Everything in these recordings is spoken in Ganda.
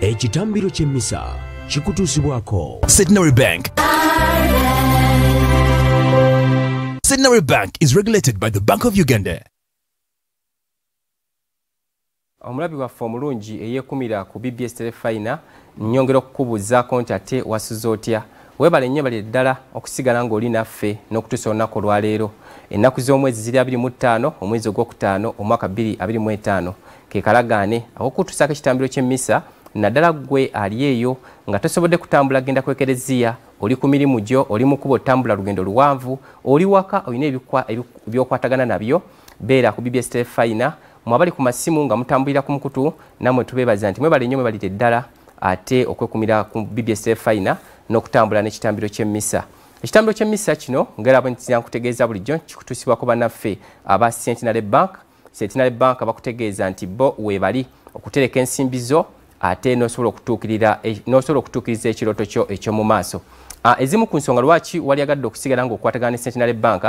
Ekitambiro ky'emmisa kikutuusibwako Centenary Bank. Centenary Bank is regulated by the Bank of Uganda. Omulabi waffe omulungi eyeekumira ku BBS Telefina nnyongera okukubuuzaako nti ate wasuze otya. Weebale nnyo bali ddala okusigala ng'oli naffe n'okutuusa olunaku olwaleero. Ennaku z'omwezi ziri 25 omwezi ogwokutaano omwaka 2025 ke kalagaane akukutuusaako ekitambiro ky'emmisa naddala ggwe ali eyo nga tosobodde kutambula genda ku ekereziya, oli ku mirimu gyo, oli mu kkubo otambula lugendo luwanvu, oli waka olina ebyokwatagana nabyo, beera ku BBS Telefina. Mwabali ku masimu nga mutambulira ku mukutu namwe tubeebaza nti mwebale nnyo mwebalire ddala ate okwekumira ku BBS Telefina n'okutambula n'ekitambiro ky'emmisa. Ekitambiro ky'emmisa kino ngera bwe ntiza nkutegeeza bulijjo kikutuusibwako bannaffe aba Centenary Bank. Centenary Bank bakutegeeza nti bo weebali okutereka ensimbi zo ate n'osobola okutuukiriza ekirooto kyo eky'omu maaso. Ezimu ku nsonga lwaki wali agadde okusigala ng'okwatagana ne Centenary Bank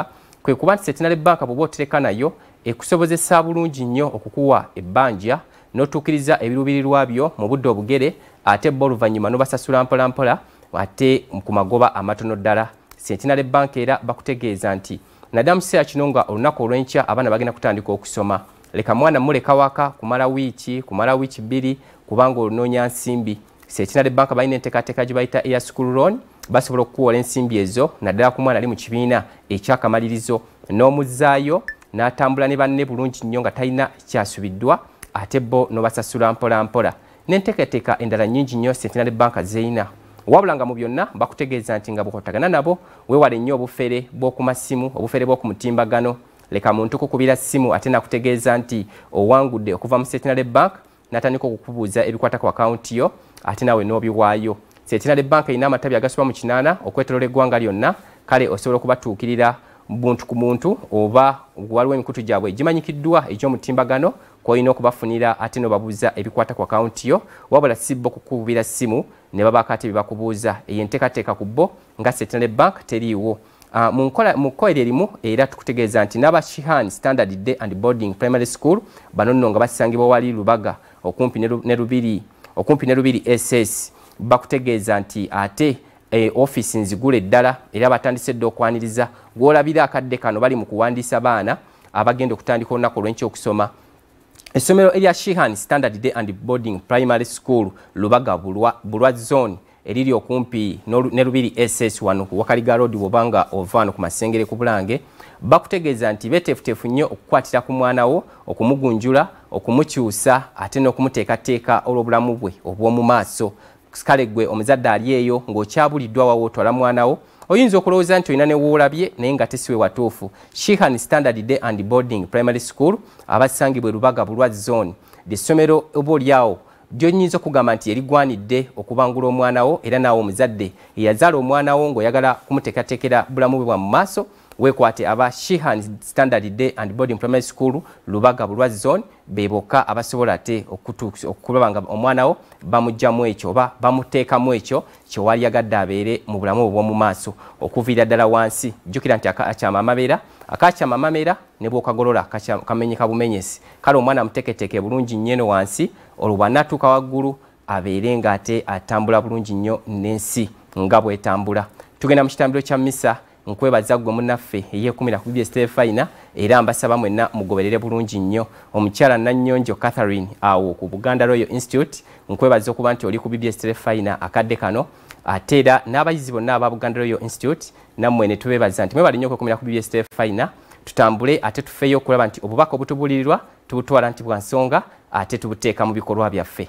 kwe kuba nti Centenary Bank bw'oba otereka nayo ekusobozesa bulungi nnyo okukuwa ebbanja n'otuukiriza ebiruubirirwa byo mu budde obugere ate bo oluvannyuma n'obasasula mpola mpola ate ku magoba amatono ddala. Centenary Bank era bakutegeeza nti naddala mu kiseera kino nga olunaku olw'enkya abaana bagenda kutandika okusoma. Leka mwana muleka waka kumala wiiki 2 kubanga olunoonya nsimbi. Centenary Bank balina enteekateeka gye bayita eya school loan, basobola okukuwola ensimbi ezo naddala ku mwana ali mu kibiina ekyakamalirizo n'omuzzaayo n'atambula ne banne bulungi nnyo nga talina kyasubiddwa ate bo n'obasasula mpola mpola. N'enteekateeka endala nnyingi nnyo Centenary Bank zeyina. Wabula nga mu byonna bakutegeeza nti nga bw'otagana nabo weewale nnyo obufere bw'oku masimu, obufere bw'oku mutimbagano. Leka muntu kukubira ssimu ate nakutegeeza nti owangudde okuva mu Centenary Bank n'atandika okukubuuza ebikwata ku akaawunti yo ate nawe n'obiwaayo. Centenary Bank erina amatabi agasoba mu 8 okwetooloola eggwanga lyonna, kale osobola okubatuukirira muntu ku muntu oba waliwo emikutu gyabwe gimanyikiddwa egy'omutimbagano kw'olina okubafunira ate n'obabuuza ebikwata ku akaawunti yo, wabula si bo kukubira ssimu ne babaako ate byebakubuuza. Eyo enteekateeka ku bo nga Centenary Bank teriiwo. Mu kkoera erimu era tukutegeeza nti n'aba Shihan Standard Day and Boarding Primary School bano nno nga basangibwa wali Lubaga okumpi ne Lubiri SS bakutegeeza nti ate office nzigule ddala era batandise dde okwaniriza gw'olabira akadde kano bali mu kuwandiisa baana abagenda okutandika olunaku olw'enkya okusoma. Essomero erya Shihan Standard Day and Boarding Primary School Lubaga Bulwa Zone eriri okumpi ne Lubiri SS wano ku Wakaliga Road bw'obanga ova wano ku Masengere ku Bulange bakutegeeza nti beteefuteefu nnyo okukwatira ku mwana wo, okumugunjula, okumukyusa ate n'okumuteekateeka olw'obulamu bwe obw'omu maaso. Kale gwe omuzadde ali eyo ng'okyabuliddwa wawo otwala mwana wo oyinza okulowooza nti olina ne woolabye naye nga tesiwe watuufu. Shihan Standard Day and Boarding Primary School abasangibwa Lubaga Bulwa Zone ly'essomero oba olyawo gy'onyinza okugamba nti erigwanidde okubangula omwana wo era naawe omuzadde eyazaala omwana wo ng'oyagala kumuteekateekera bulamu bwe bwa mu maaso weekwate aba Shihan Standard Day and Boarding Primary School Lubaga Bulwa Zone beboka abasobola ate okulaba nga omwana wo bamugjamu ekyo oba bamuteekamu ekyo kyewali yagadde abeere mu bulamu obw'omu maaso okuviira ddala wansi. Jjukira nti akakyama amabeera ne bw'okagolola kamenyeka bumenyesi. Kale omwana muteeketeeke bulungi nnyo eno wansi olwo bw'anaatuuka waggulu abeere ng'ate atambula bulungi nnyo n'ensi nga bw'etambula. Tugenda mu kitambiro kya mmisa. Nkwebaza gwe munnaffe eyeekumira ku BBS Telefina era mbasaba mwenna mugoberere bulungi nnyo. Omukyala Nannyonjo Catherine awo ku Buganda Royal Institute nkwebaza okuba nti oli ku BBS Telefina akadde kano ate era n'abayizi bonna aba Buganda Royal Institute nammwe ne tubeebaza nti mwebali nnyo okwekumira ku BBS Telefina. Tutambule ate tufeeyo okulaba nti obubaka obutubulirirwa tubutwala nti bwa nsonga ate tubuteeka mu bikolwa byaffe.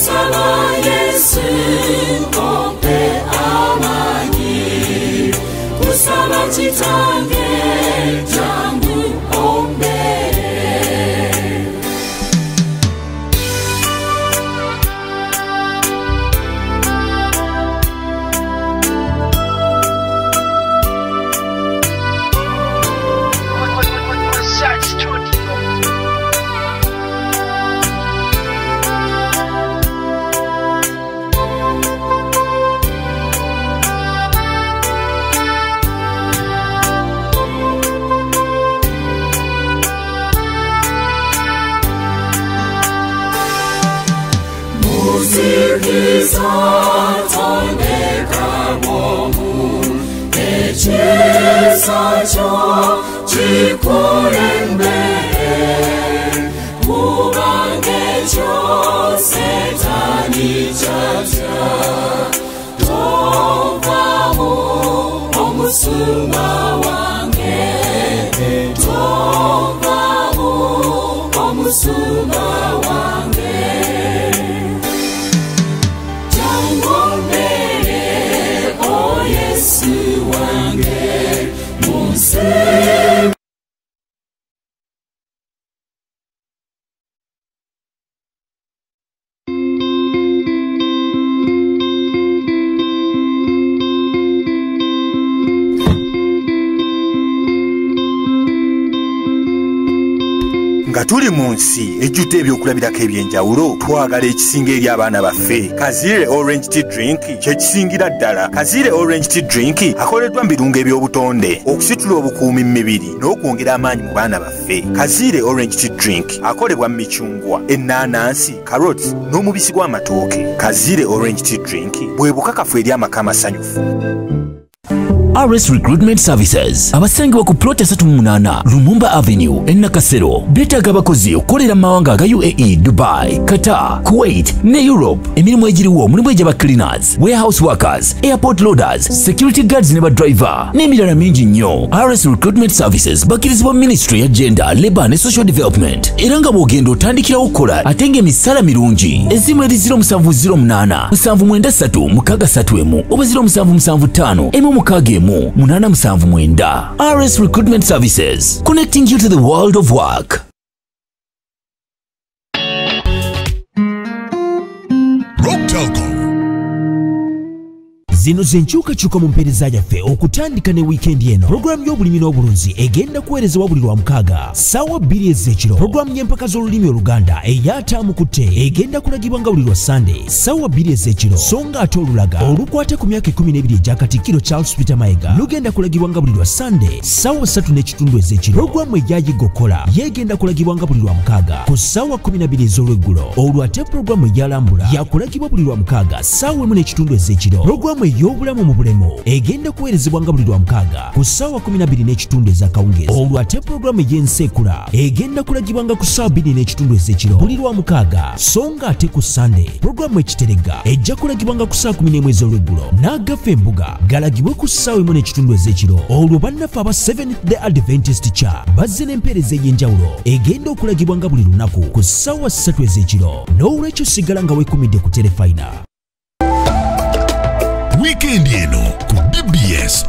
kusaba Yesu ompe amanyi kusaba Kitange jangu ombere nga tuli mu nsi ejjudde ebyokulabirako ebyenjawulo twagala ekisinga eri abaana baffe. Kazire Orange Tea Drink kyekisingira ddala. Kazire Orange Tea Drink akoleddwa mu birungo eby'obutonde okusitula obukuumi mu mibiri n'okwongera amaanyi mu baana baffe. Kazire Orange Tea Drink akolebwa mu micungwa, ennaanansi, carrots n'omubisi gw'amatooke. Kazire Orange Tea Drink bwe bukakafu eri amaka amasanyufu. RS Recruitment Services abasangibwa ku plot 38 Lumumba Avenue Nakasero beetaaga abakozi okukolera mu mawanga aga UAE, Dubai, Qatar, Kuwait ne Europe. Emirimu egiriwo mulimu egy'aba cleaners, warehouse workers, airport loaders, security guards ne badriver n'emirala mingi nnyo. RS Recruitment Services bakkirizibwa Ministry ya Gender, Labour ne Social Development era nga bw'ogenda otandikirawo okukola ate ng'emisala mirungi. Ezzimu eri 0708 793 631 oba 0775 161 879. RS Recruitment Services, connecting you to the world of work. Rock Telco. Zino zenkyukakyuka mu mpeereza yaffe okutandika ne wiikendi eno. Programu y'obulimi n'obulunzi egenda kuweerezebwa buli Lwamukaaga ssaawa 2 ez'ekiro. Programu y'empaka z'olulimi Oluganda ey'ataamu ku tte egenda kulagibwa nga buli Lwa Sunday ssaawa 2 ez'ekiro, so nga ate olulaga olukwata ku myaka 12 egya Katikkiro Charles Peter Mayiga lugenda kulagibwa nga buli Lwa Sunday ssaawa 3:30 ez'ekiro. Programu eyayiga okola yegenda kulagibwa nga buli Lwamukaaga ku ssaawa 12 ez'olweggulo. Olwo ate programu eyalambula yakulagibwa buli Lwamukaaga ssaawa 1:30 ez'ekiro. Programu ey'obulamu mu bulemu egenda kuweerezebwa nga buli Lwamukaaga ku ssaawa 12:30 ez'akawungeezi. Olwo ate programu ey'enseekula egenda kulagibwa nga ku ssaawa 2:30 ez'ekiro buli Lwamukaaga, so nga ate ku Sunday programu ekiterega ejja kulagibwa nga ku ssaawa 11 ez'olweggulo. n'agafa embuga galagibwe ku ssaawa 1:30 ez'ekiro. Olwo bannaffe aba Seventh Day Adventist Church bazze n'empeereza ey'enjawulo egenda okulagibwa nga buli lunaku ku ssaawa 3 ez'ekiro. N'olwekyo sigala nga weekumidde ku Terefayina. Weekend eno ku BBS.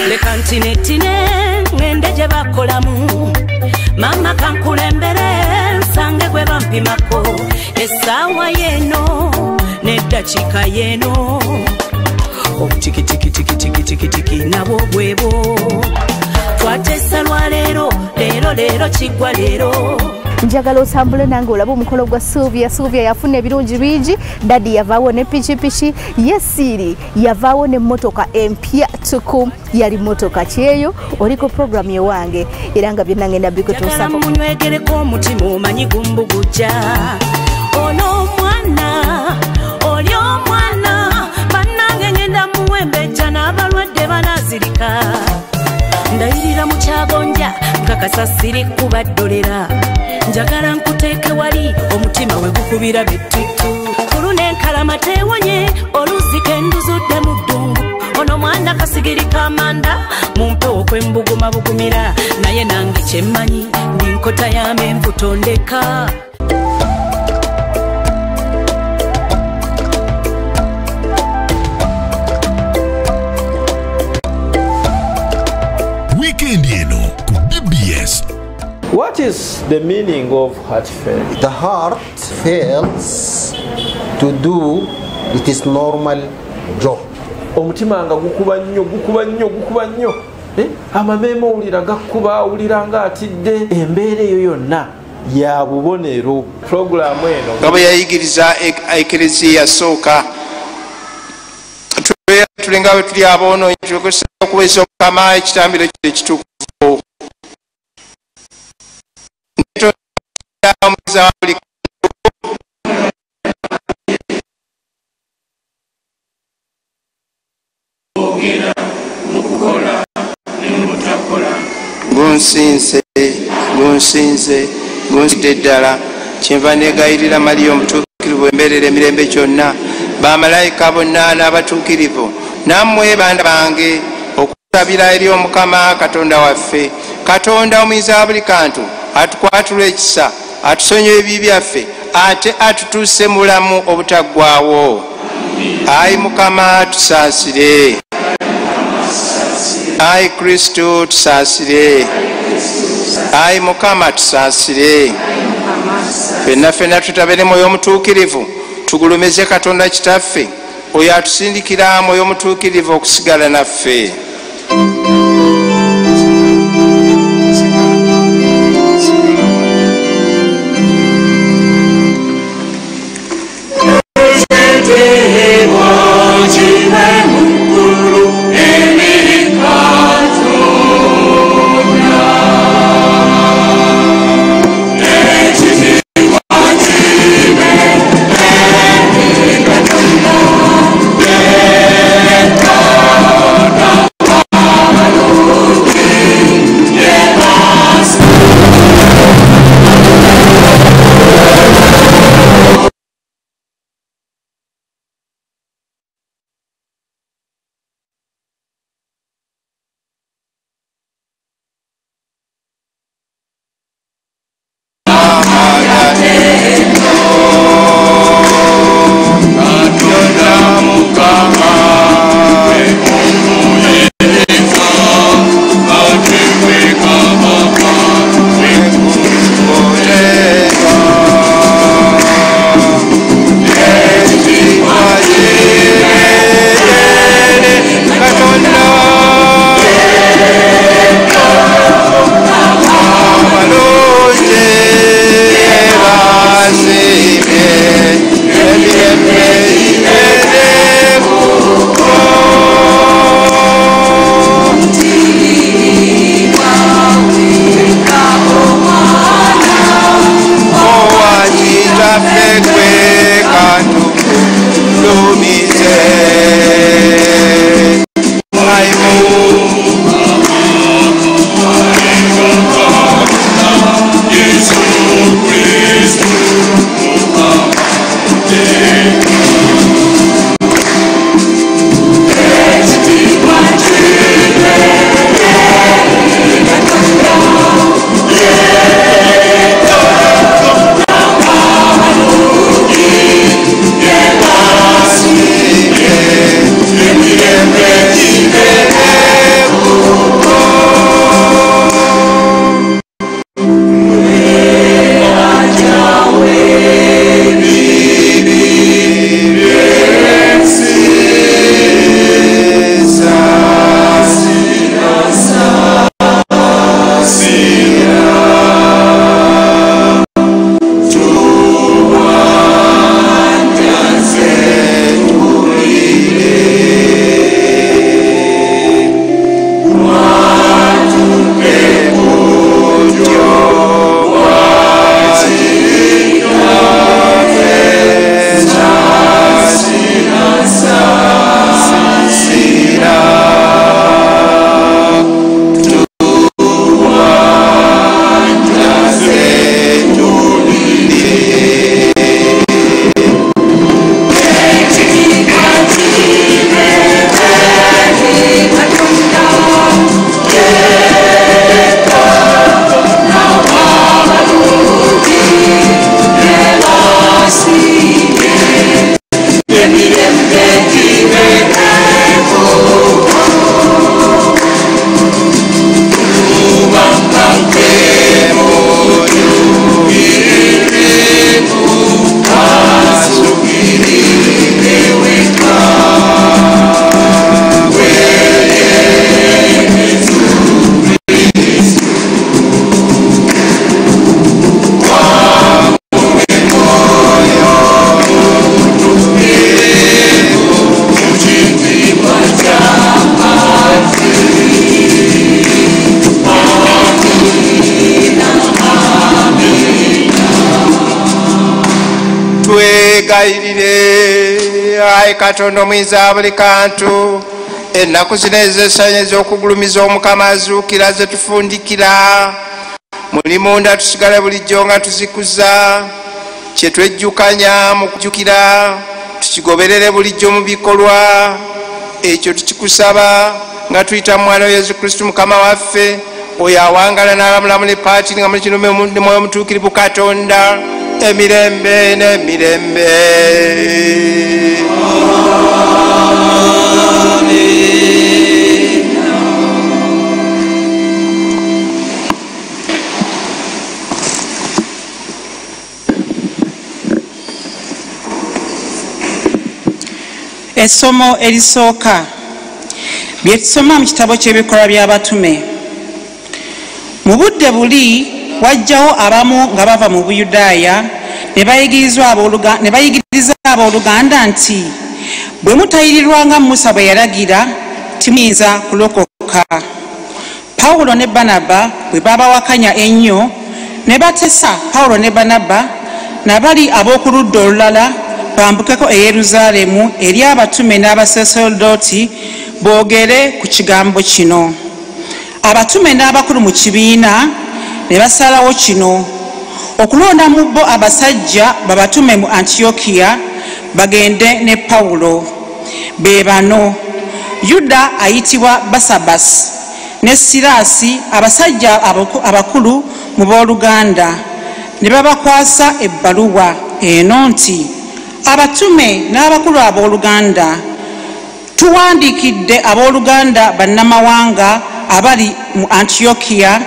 Leka ntinetine ngende gye bakolamu mama kankulembere nsange gwe bampimako essaawa yeeno n'eddakiika yeeno obutikitikitikitikitikitiki nabwo bwebo twatesa lwaleero leero kiggwa leero. Njagala osambule nange olaba omukolo gwa Sylvia yafuna ebirungi bingi. Dadi yavaawo ne pichipichi, Yesiri yavaawo ne motoka empya tuku, yali motoka kyeyo. Oliko programu yewange era nga byonna ngenda bikutuusako. Munywegereko omutima omanyi gumbugujja ono omwana oli omwana bannange ngenda muwembejja n'abalwadde banazirika ndayirira mu kyagonja nkakasa siri kubaddolera njagala nkuteeke wali omutima we gukubira bettutu kuluna enkalama teewonye oluzika enduzudde mu ddungu ono mwana kasigiri kamanda mumpewo kwembuguma bugumira naye nange kyemmanyi ndi nkota y'amenvu tondeka. is the meaning of heart failure? The heart fails to do its normal job. Omutima nga gukuba nnyo amameema owulira gakuba awulira nga atidde. Embeera eyo yonna ya bubonero. Puroguramu eno nga bwe yayigiriza ekereziya yasooka tulinga bwe tuli aboonoonyi tukozesa okuweesa Omukama ekitambiro kye ekitukuvu. Gunsinze ddala kyenva negayirira Mariya omutuukirivu embeerera emirembe gyonna, bamalayika bonna n'abatuukirivu, nammwe baana bange okusabira eri Omukama Katonda waffe. Katonda omuyinza wa buli kantu atukwatula ekisa, atusonyiwe ebibi byaffe, ate atutuuse mu bulamu obutaggwaawo. Ayi Mukama tusaasire. Ayi Kristo tusaasire. Ayi Mukama tusaasire. Ffenna tutabere mwoyo omutuukirivu, tugulumeze Katonda kitaffe oyo atusindikira mwoyo omutuukirivu okusigala naffe. negayirire ayi Katonda omuyinza buli kantu ennaku zino ez'essanyu ez'okugulumiza Omukama azuukira ze tufundikira muli munda tusigale bulijjo nga tuzikuza kye twejjukanya mu kujjukira tukigoberere bulijjo mu bikolwa ekyo tukikusaba nga tuyita mu Mwana Yesu Kristo Mukama waffe oyo awangala n'alamulamu paati nga muri kino mwoyo omutuukirivu Katonda emirembe n'emirembe. Essomo erisooka bye tusoma mu kitabo ky'ebikolwa by'abatume. Mu budde buli wajjawo abamu nga bava mu Buyudaaya ne bayigiriza abooluganda nti bwe mutayirirwanga Musa bwe yalagira timuyinza kulokoka. Pawulo ne Banaba bwe babawakanya ennyo ne batesa Pawulo ne Banaba nabali ab'oku ludda olulala bambukeko e Yeruzaalemu eri abatume n'abasaserodooti boogere ku kigambo kino. Abatume n'abakulu mu kibiina ne basalawo kino okulonda mu bo abasajja babatume mu Antiokiya bagende ne Pawulo. Be bano Yuda ayitibwa Basabasi ne Siraasi abasajja abakulu mu booluganda ne babakwasa ebbaluwa eno nti abatume n'abakulu abooluganda tuwandiikidde abooluganda bannamawanga abali mu Antiokiya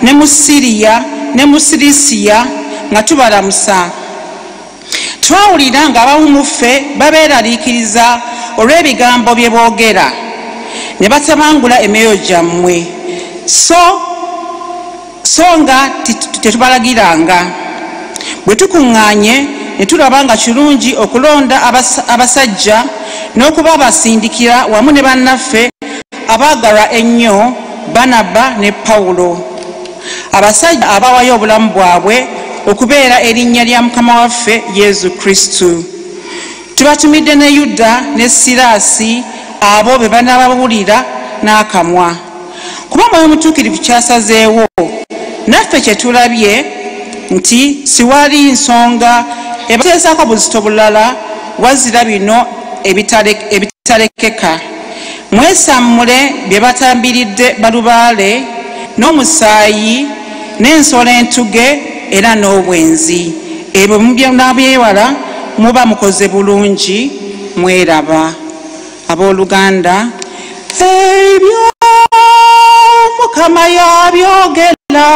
ne mu Siriya ne mu Sirisiya nga tubalamusa. Twawulira nga abamu mu ffe babeeraliikiriza olw'ebigambo bye boogera ne batabangula emyoyo gyammwe so nga tetubalagiranga. Bwe tukuŋŋaanye ne tulaba nga kirungi okulonda abasajja n'okuba abasindikira wamu ne bannaffe abaagalwa ennyo Banaba ne Pawulo, abasajja abawayo obulamu bwabwe okubeera erinnya lya Mukama waffe Yesu Kristo. Tubatumidde ne Yuda ne Siraasi abo be banababulira n'akamwa. Kuba mwoyo mutuukirivu kyasazeewo naffe kye tulabye nti siwali nsonga ebateesako buzito bulala wazira bino ebitalekeka. Mwesammule bye batambiridde balubaale n'omusaayi n'ensolo entuge era n'obwenzi. Ebyo mubyewala muba mukoze bulungi mweraba. Abooluganda ebyo Mukama yabyogera.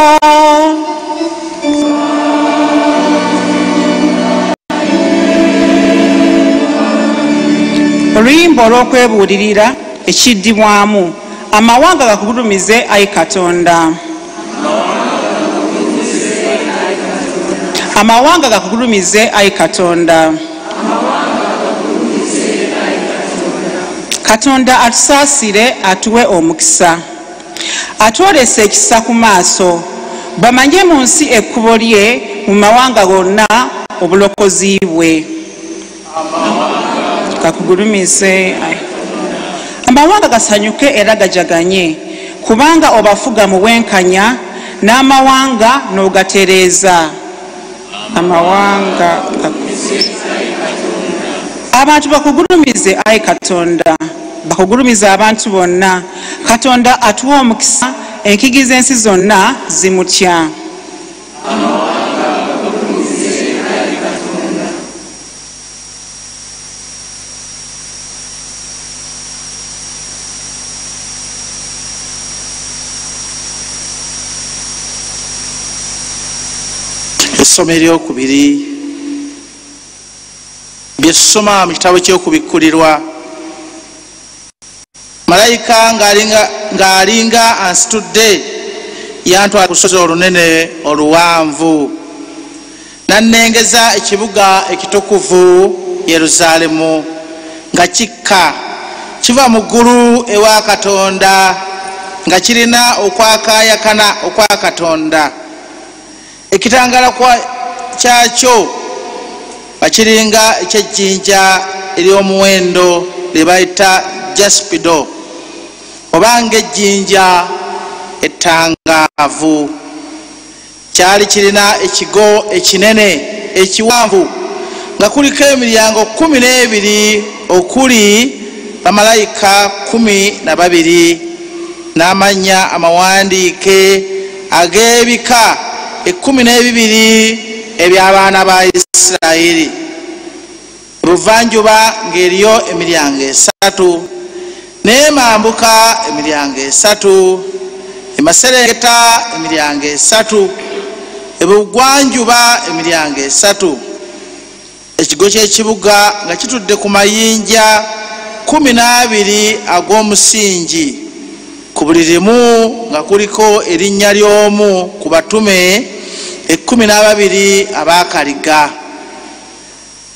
Oluyimba olw'okwebuulirira ekiddibwamu amawanga gakugulumize ayi Katonda. Amawanga gakugulumize ayi Katonda. Katonda atusaasire atuwe omukisa atwolese ekisa ku maaso bamanye mu nsi ekkubo lye mu mawanga gonna obulokozi bwe. Kakugulumize amawanga gasanyuke era gajaganye kubanga obafuga mu bwenkanya n'amawanga n'ogatereeza. Amawanga abantu bakugulumize ayi Katonda, bakugulumize abantu bonna. Katonda atuwa omukisa enkigi z'ensi zonna zimutya. Essomo eryokubiri bye tusoma mu kitabo ky'okubikkulirwa. Malayika ng'alinga ansitudde yantwala ku lusozi olunene oluwanvu n'annengeza ekibuga ekitukuvu Yeruzaalemu nga kikka kiva mu ggulu ewa Katonda nga kirina okwakaayakana okwa Katonda. Ekitangala kyakyo bakiringa ekyejjinja ery'omuwendo lye bayita jaspido obanga ejjinja ettangaavu. Kyali kirina ekigo ekinene ekiwanvu nga kuliko emiryango 12 okuli bamalayika 12 n'amannya amawandiike ag'ebika 12 eby'abaana ba Isirayiri. Ebuvanjuba ng'eriyo emiryango 3, n'emambuka emiryango 3, emaserengeta emiryango 3, ebugwanjuba emiryango 3. Ekigo ky'ekibuga nga kitudde ku mayinja 12 ag'omusingi, ku buli limu nga kuliko erinnya ly'omu ku batume 12 abaakaliga.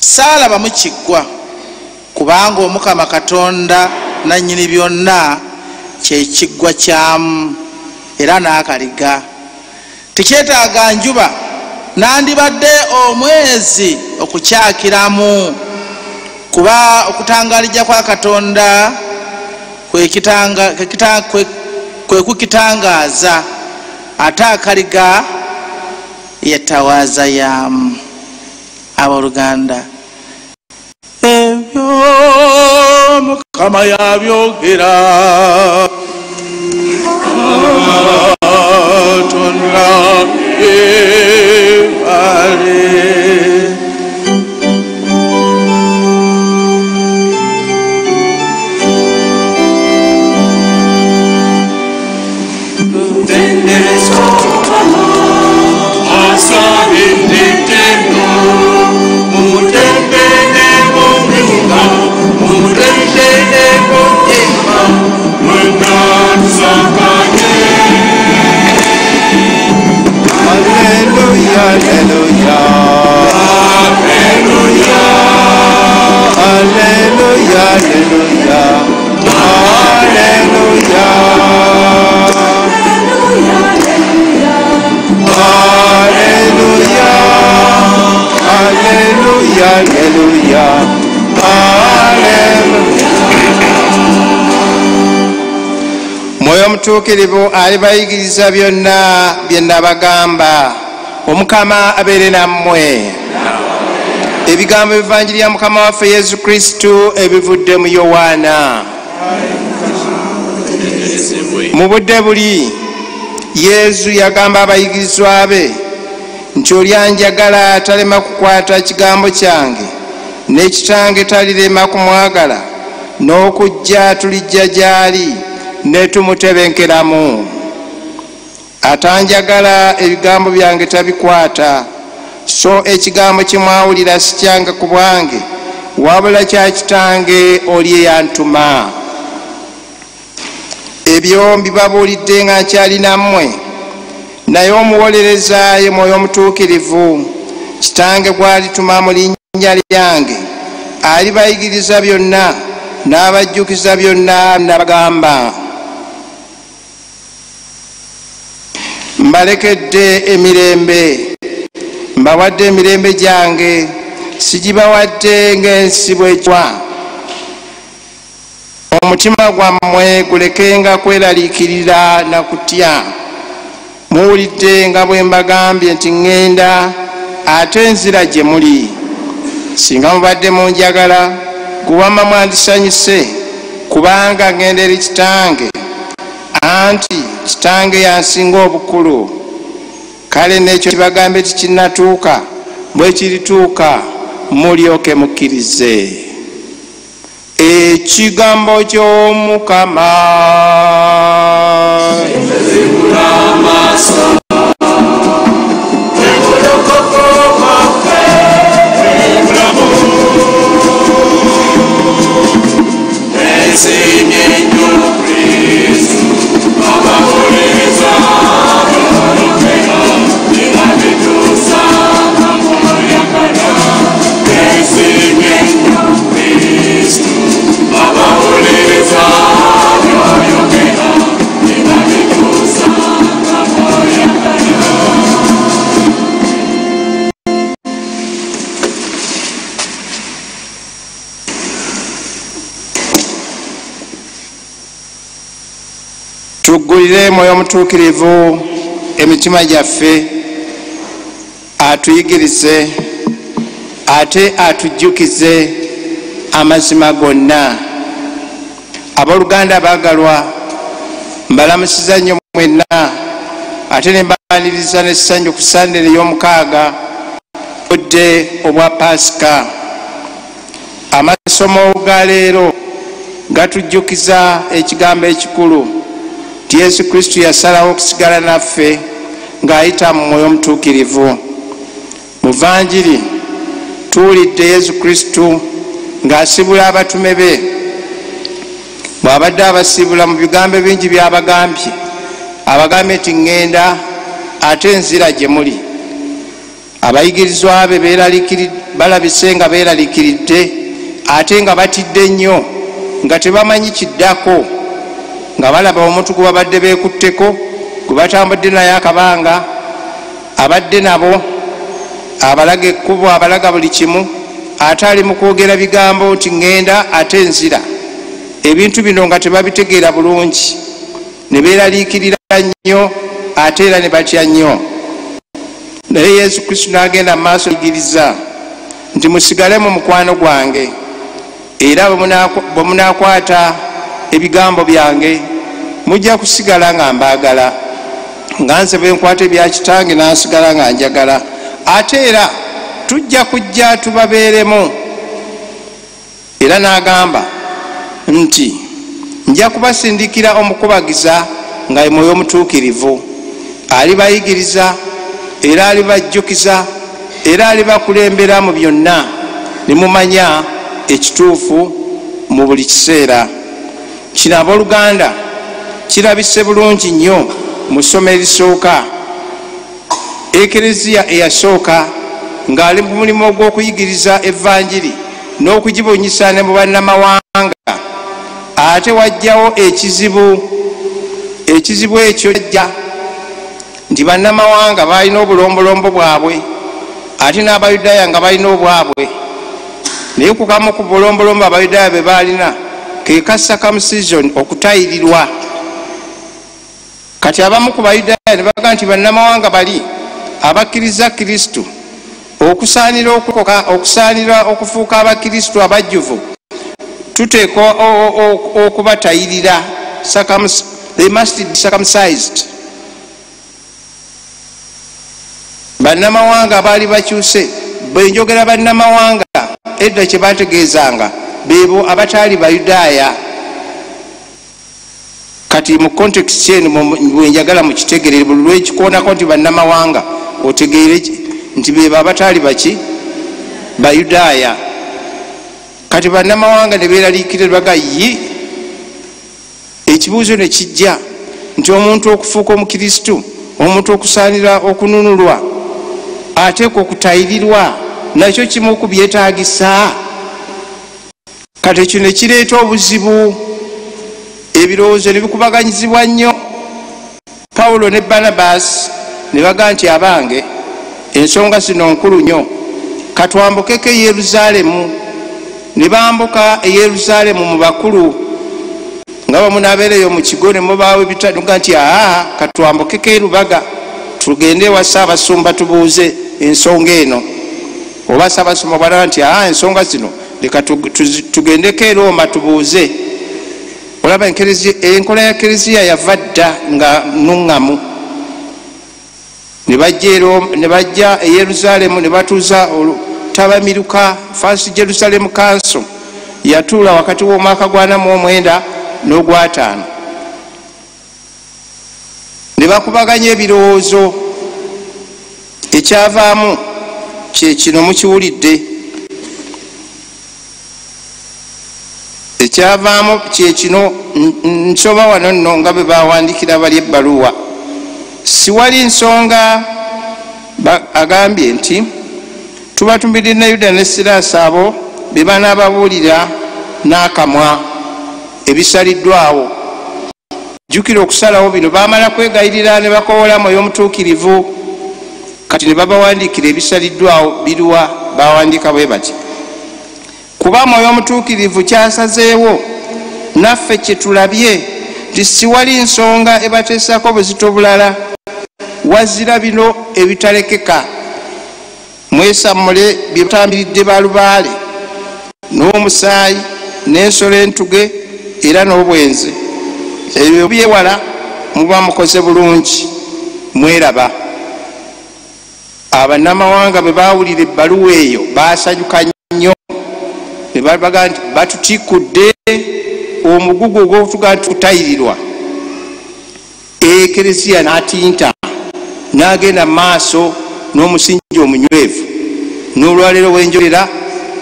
Saalabamu kiggwa kubanga Omukama Katonda nannyini byonna kye kiggwa kyamu era n'akaliga. Tekyetaaga njuba, nandibadde omwezi okukyakiramu, kuba okutangalijja kwa Katonda kwe kukitangaaza, ate akaliga yetawaaza yamu. Abooluganda, ebyo Mukama yabyogera Katonda ebale. Mwoyo omutuukirivu alibayigiriza byonna bye nabagamba. Omukama abeere nammwe. Ebigambo ebivanjiri ya Mukama waffe Yesu Kristo ebivudde mu Yowaana. Mu budde buli Yesu yagamba abayigirizwa be nti oli anjagala talema kukwata kigambo kyange, ne Kitange talirema kumwagala, n'okujja tulijja gy'ali ne tumutebenkeramu. Atanjagala ebigambo byange tabikwata, so ekigambo kye mwawulira si kyange ku bwange, wabula kya Kitange oli eyantuma. Ebyo mbibabuulidde nga nkyali nammwe, naye omuwolereza ye Mwoyo Omutuukirivu Kitange gw'alituma mu linnya lyange alibayigiriza byonna n'abajjukiza byonna nabagamba. Mbalekedde emirembe, mbawadde emirembe gyange, sigibawadde ng'ensi bw'egwa. Omutima gwammwe gulekenga kweraliikirira na kutya. Muwulidde nga bwe mbagambye nti ŋŋenda ate nzira gye muli. Singa mubadde munjagala, kuwamma mwandisanyuse, kubanga ŋŋenda eri Kitange, anti Kitange yansinga obukulu. Kale n'ekyo kibagambe tikinnatuuka, bwe kirituuka mulyoke mukkirize. Ekigambo ky'Omukama. Yeah. tuggulire mwoyo omutuukirivu emitima gyaffe atuyigirize ate atujjukize amazima gonna. Abooluganda abaagalwa, mbalamusiza nnyo mwenna ate ne mbaaniriza n'essanyu ku Sande ey'omukaaga budde obwa Pasika. Amasomo ga leero gatujjukiza ekigambo ekikulu ti Yesu Kristo yasalawo okusigala naffe ng'ayita mu mwoyo omutuukirivu. Mu Vanjiri tuwulidde Yesu Kristo ng'asibula abatume be. Bw'abadde abasibula mu bigambo bingi by'abagambye, abagambye nti ŋŋenda ate nzira gye muli. Abayigirizwa be balabise nga beeraliikiridde ate nga batidde nnyo nga tebamanyi kiddako, nga balaba omuntu gwe babadde beekutteko gwe batambudde naye akabanga, abadde nabo abalaga ekkubo, abalaga buli kimu, ate ali mu kwogera bigambo nti ŋŋenda ate nzira. Ebintu bino nga tebabitegeera bulungi, ne beeraliikirira nnyo ate era ne batya nnyo. Naye Yesu Kristo n'agenda mu maaso yigiriza nti musigale mu mukwano gwange, era bwe munaakwata ebigambo byange mujja kusigala nga mbaagala, nga nze bwe nkwata ebya Kitange n'asigala nga njagala, ate era tujja kujja tubabeeremu. Era n'agamba nti nja kubasindikira omukubagiza nga ye mwoyo omutuukirivu, alibayigiriza era alibajjukiza era alibakulembera mu byonna, ne mumanya ekituufu mu buli kiseera. Kino abooluganda kirabise bulungi nnyo mu ssomo erisooka. Ekereziya eyasooka ng'ali mu mulimu ogw'okuyigiriza Evanjiri n'okugibunyisa ne mu bannamawanga, ate wajjawo ekizibu ekyo jja nti bannamawanga balina obulombolombo bwabwe ate n'Abayudaaya nga balina obwabwe. Naye ku kamu ku bulombolombo Abayudaaya be balina ke ka circumcision, okutayirirwa. Kati abamu ku Bayudaaya ne baga nti bannamawanga bali abakkiriza Kristo, okusaanira okufuuka abakristo abajjuvu tuteekwa okubatayirira, they must be circumcised. Bannamawanga baali bakyuse. Bwe njogera bannamawanga edda kye bategeezanga beebo abataali Bayudaaya. Kati mu context eno bwe njagala mukitegerere, buli lwekikoonako nti bannamawanga otegeere nti beebo abataali baki Bayudaaya. Kati bannamawanga ne beeraliikirira baga yi, ekibuuzo ne kijja nti omuntu okufuuka omukristo, omuntu okusaanira okununulwa, ateekwa okutayirirwa, nakyo kimu ku byetaagisa. Kati ekyo ne kireeta obuzibu, ebirowoozo ne bikubaganyizibwa nnyo. Pawulo ne Barnabas ne baga nti abange, ensonga zino nkulu nnyo, katwambukeko e Yerusaalemu. Ne bambuka e Yerusaalemu mu bakulu, nga bamu n'abeereyo mu kigo ne mubaawo ebitanuga nti katwambukeko e Lubaga tugende ewa Ssaabasumba tubuuze ensonga eno. Oba Ssaabasumba bw'alaba nti ensonga zino leka tugendeko e Roma tubuuze. Olaba enkola ya Kereziya yava dda nga nuŋŋamu. Ne bajja e Yerusaalemu ne batuuza Tabamiruka, First Jerusalem Council yatuula wakati w'omwaka gwa 49 n'ogwa5. Ne bakubaganya ebirowoozo. Ekyavaamu kye kino mukiwulidde. Ekyavaamu kye kino, nsoma wano nno nga bwe bawandiikira bali ebbaluwa. Siwali nsonga agambye nti tubatumbidde Yuda ne Siraasi abo be banaababuulira n'akamwa ebisaliddwawo. Jjukira okusalawo bino baamala kwegayirira ne bakoola mwoyo omutuukirivu. Kati ne babawandiikira ebisaliddwawo biruwa, bawandiika bwe bati: kuba mwoyo omutuukirivu kyasazeewo naffe kye tulabye nti siwali nsonga ebateesako buzito bulala wazira bino ebitalekeka mwesammule byebatambiridde balubaale n'omusaayi n'ensolo entuge era n'obwenzi ebyo byewala muba mukoze bulungi mweraba abannamawanga bwe baawulira ebbaluwa eyo baasanyuka nnyo ne babaga nti batutikudde omugugu ogw'okutuga nti kutayirirwa ekereziya n'atinta n'agenda mu maaso n'omusingi omunywevu n'olwaleero wenjolera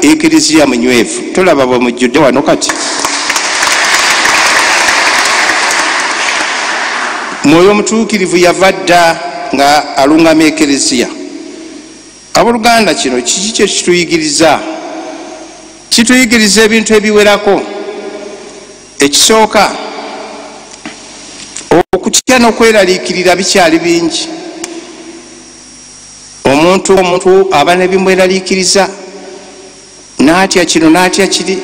ekereziya munywevu tolaba bwe mujjudde wano kati mwoyo omutuukirivu yava dda nga alungama ekereziya abooluganda kino kiki kye kituyigiriza kituyigiriza ebintu ebiwerako ekisooka okutya n'okweraliikirira bikyali bingi omuntu aba nebimweraliikiriza n'atya kino n'atya kiri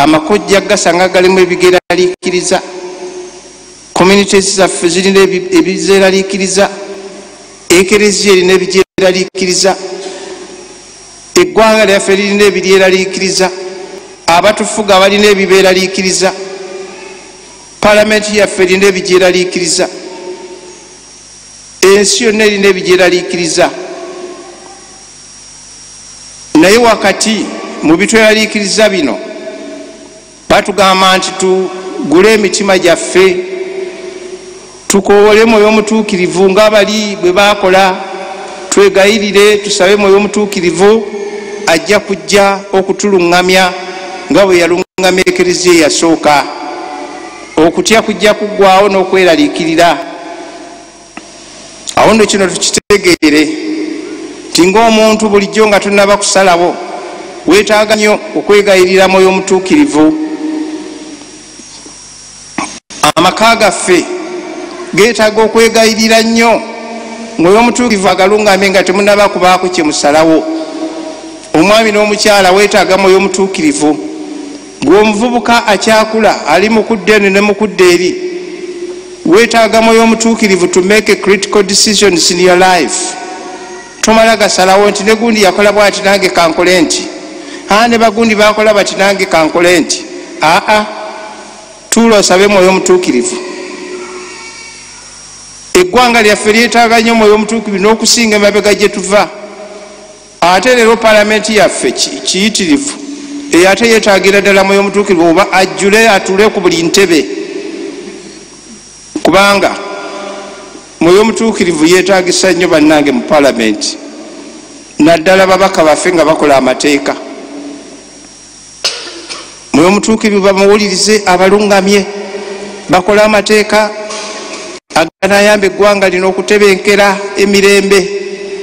amakojja gasanga galimu ebigeraliikiriza communities zaffe zirina ebizeeraliikiriza ekereziya erina ebigyeraliikiriza eggwanga lyaffe lirina ebiryeraliikiriza abatufuga balina ebibeeraliikiriza palamenti yaffe erina ebigyeraliikiriza ensi yonna erina ebigyeraliikiriza naye wakati mu bitweraliikiriza bino batugamba nti tugule emitima gyaffe tukoowole mwoyo omutuukirivu ng'abali bwe baakola twegayirire tusabe mwoyo omutuukirivu ajja kujja okutuluŋŋamya nga bwe yaluŋŋamya ekereziya eyasooka okutya kujja kuggwaawo n'okweraliikirira awo nno kino tukitegeere nti ng'omuntu bulijjo nga tunaba kusalawo weetaaga nnyo okwegayirira mwoyo omutuukirivu amaka gaffe geetaaga okwegayirira nnyo mwoyo omutuukirivu agalungame nga temunaba kubaako kye musalawo omwami n'omukyala weetaaga mwoyo omutuukirivu ng'omuvubuka akyakula ali mukudde eno ne mukudde eri weetaaga mwoyo omutuukirivu to make critical decisions in your life tomala gasalawo nti ne gundi yakola bwati nange kankole nti ne bagundi bakola bati nange kankole nti tuula osabe mwoyo omutuukirivu eggwanga lyaffe lyetaaga nnyo mwoyo omutuukirivu n'okusinga emabega gye tuva ate leero palamenti yaffe kiyitirivu eyo ate yeetaagira ddala mwoyo omutuukirivu oba ajjule atule ku buli ntebe kubanga mwoyo omutuukirivu yeetaagisa nnyo bannange mu palamenti naddala babaka baffe nga bakola amateeka mwoyo omutuukirivu bamuwulirize abalungamye bakola amateeka aganayamba eggwanga lino okutebenkera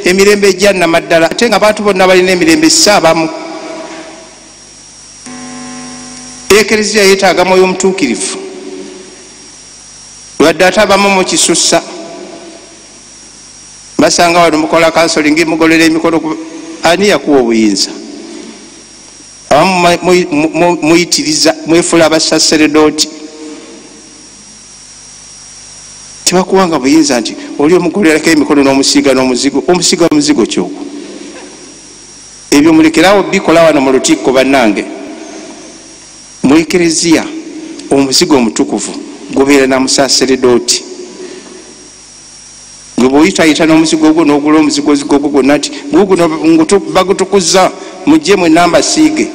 emirembe ejja namaddala ate nga abantu bonna balina emirembe saabamu ekereziya yeetaaga mwoyo omutuukirivu lwadde ate abamu mukisussa basanga wano mukola kansolingi mugolera emikono ani yakuwa obuyinza abamu muyitiriza mwefula abasaseredooti tebakuwanga buyinza nti oli omugolerako emikono n'omusiiga n'omuzigo omusiiga omuzigo kyogwo ebyo mulekerawo bikola wano mu lutikko bannange mu ekereziya omuzigo omutukuvu gubeera na musaseredooti gwe bw'oyitayita n'omuzigo ogwo n'ogula omuzigo ogwo gwonna nti guguno bagutukuza mujje mu enamba siige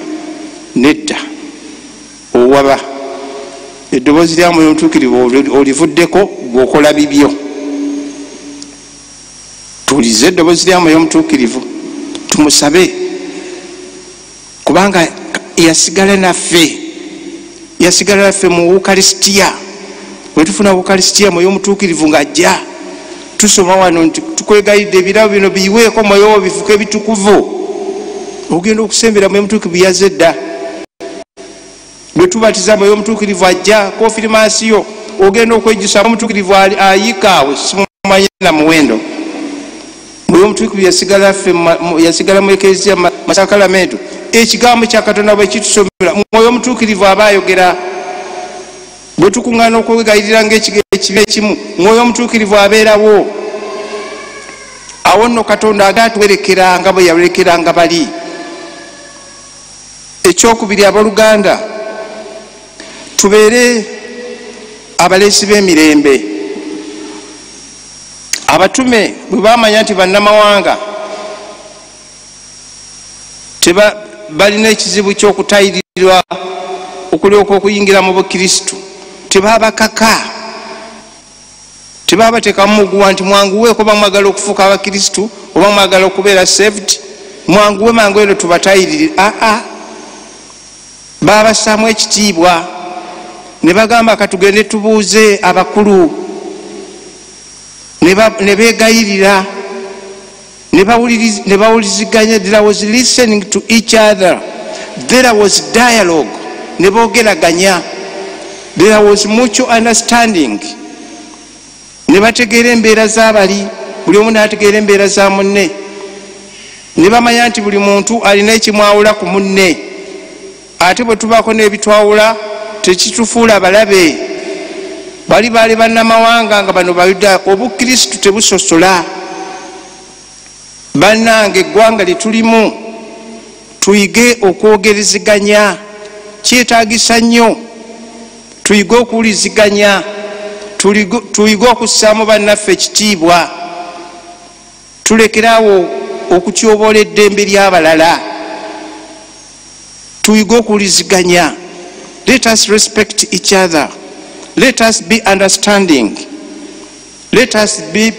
nedda owaba eddoboozi lya mwoyo omutuukirivu olivuddeko bw'okola bibyo tuwulize eddoboozi lya mwoyo omutuukirivu tumusabe kubanga yasigala naffe mu wukalisitiya wetufuna wukalisitiya mwoyo omutuukirivu ng'ajja tusoma wano nti tukwegayidde ebirabo bino biyiweeko mwoyo wo bifuke ebitukuvu ogenda okusembera mwoyo omutuukirivu yazze dda bwe tubatiza mwoyo omutuukirivu ajja konfirimansiyo ogenda okwejjusa omutuukirivu ayikaawe simumanyi na muwendo mwoyo omutuukirivu yasigala mu ekereziya masakalamento ekigambo kya katonda bwe kitusomera mwoyo omutuukirivu aba ayogera bwe tukuŋŋaana okwegayirira ng'ekibiina ekimu mwoyo omutuukirivu abeerawo. Awo nno Katonda agaatuwerekera nga bwe yawerekeranga bali. Ekyokubiri, abooluganda, tubeere abaleesi b'emirembe. Abatume bwe baamanya nti bannamawanga balina ekizibu ky'okutayirirwa okulyoka okuyingira mu Bukristo, tebabakaka, tebabateekamu muguwa nti mwanguwe kuba mwagala okufuuka Abakristo oba mwagala okubeera saved, mwanguwe mangu eno tubatayirire. Baabasaamu ekitiibwa ne bagamba katugende tubuuze abakulu, ne beegayirira ne bawuliziganya. There was listening to each other, there was dialogue, ne boogeraganya, there was mutual understanding. Ne bategeera embeera z'abali, buli omu n'ategeera embeera za munne, ne bamanya nti buli muntu alina ekimwawula ku munne. Ate bwe tubaako n'ebitwawula tekitufuula balabe. Bali baali bannamawanga nga bano Bayudaaya. Obukristu tebusosola. Bannange, eggwanga lye tulimu tuyige okwogereziganya, kyetaagisa nnyo. Tuyige okuwuliziganya, tuyige okussaamu bannaffe ekitiibwa, tulekeraawo okutyoboola eddembe ly'abalala, tuyige okuwuliziganya. Let us respect each other. Let us be understanding. Let us be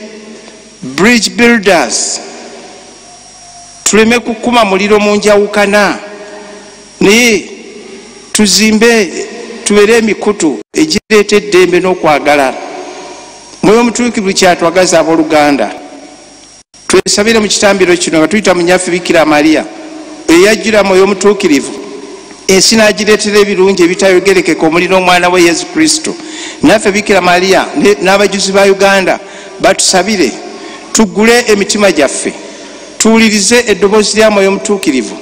bridge builders. Tuleme kukuma muliro mu njawukana, naye tuzimbe, tubeere emikutu egireeta eddembe n'okwagala. Mwoyo Omutuukirivu kyatwagaza abooluganda. Twesabire mu kitambiro kino nga tuyita Munyaffe Bikira Maria eyajjira Mwoyo Omutuukirivu, ensi n'agireetera ebirungi ebitayogerekeka omuli n'omwana we Yesu Kristo. Naffe Bikira Maria n'abajuzi ba Uganda batusabire tuggule emitima gyaffe, tuwulirize eddoboozi lya Mwoyo Omutuukirivu,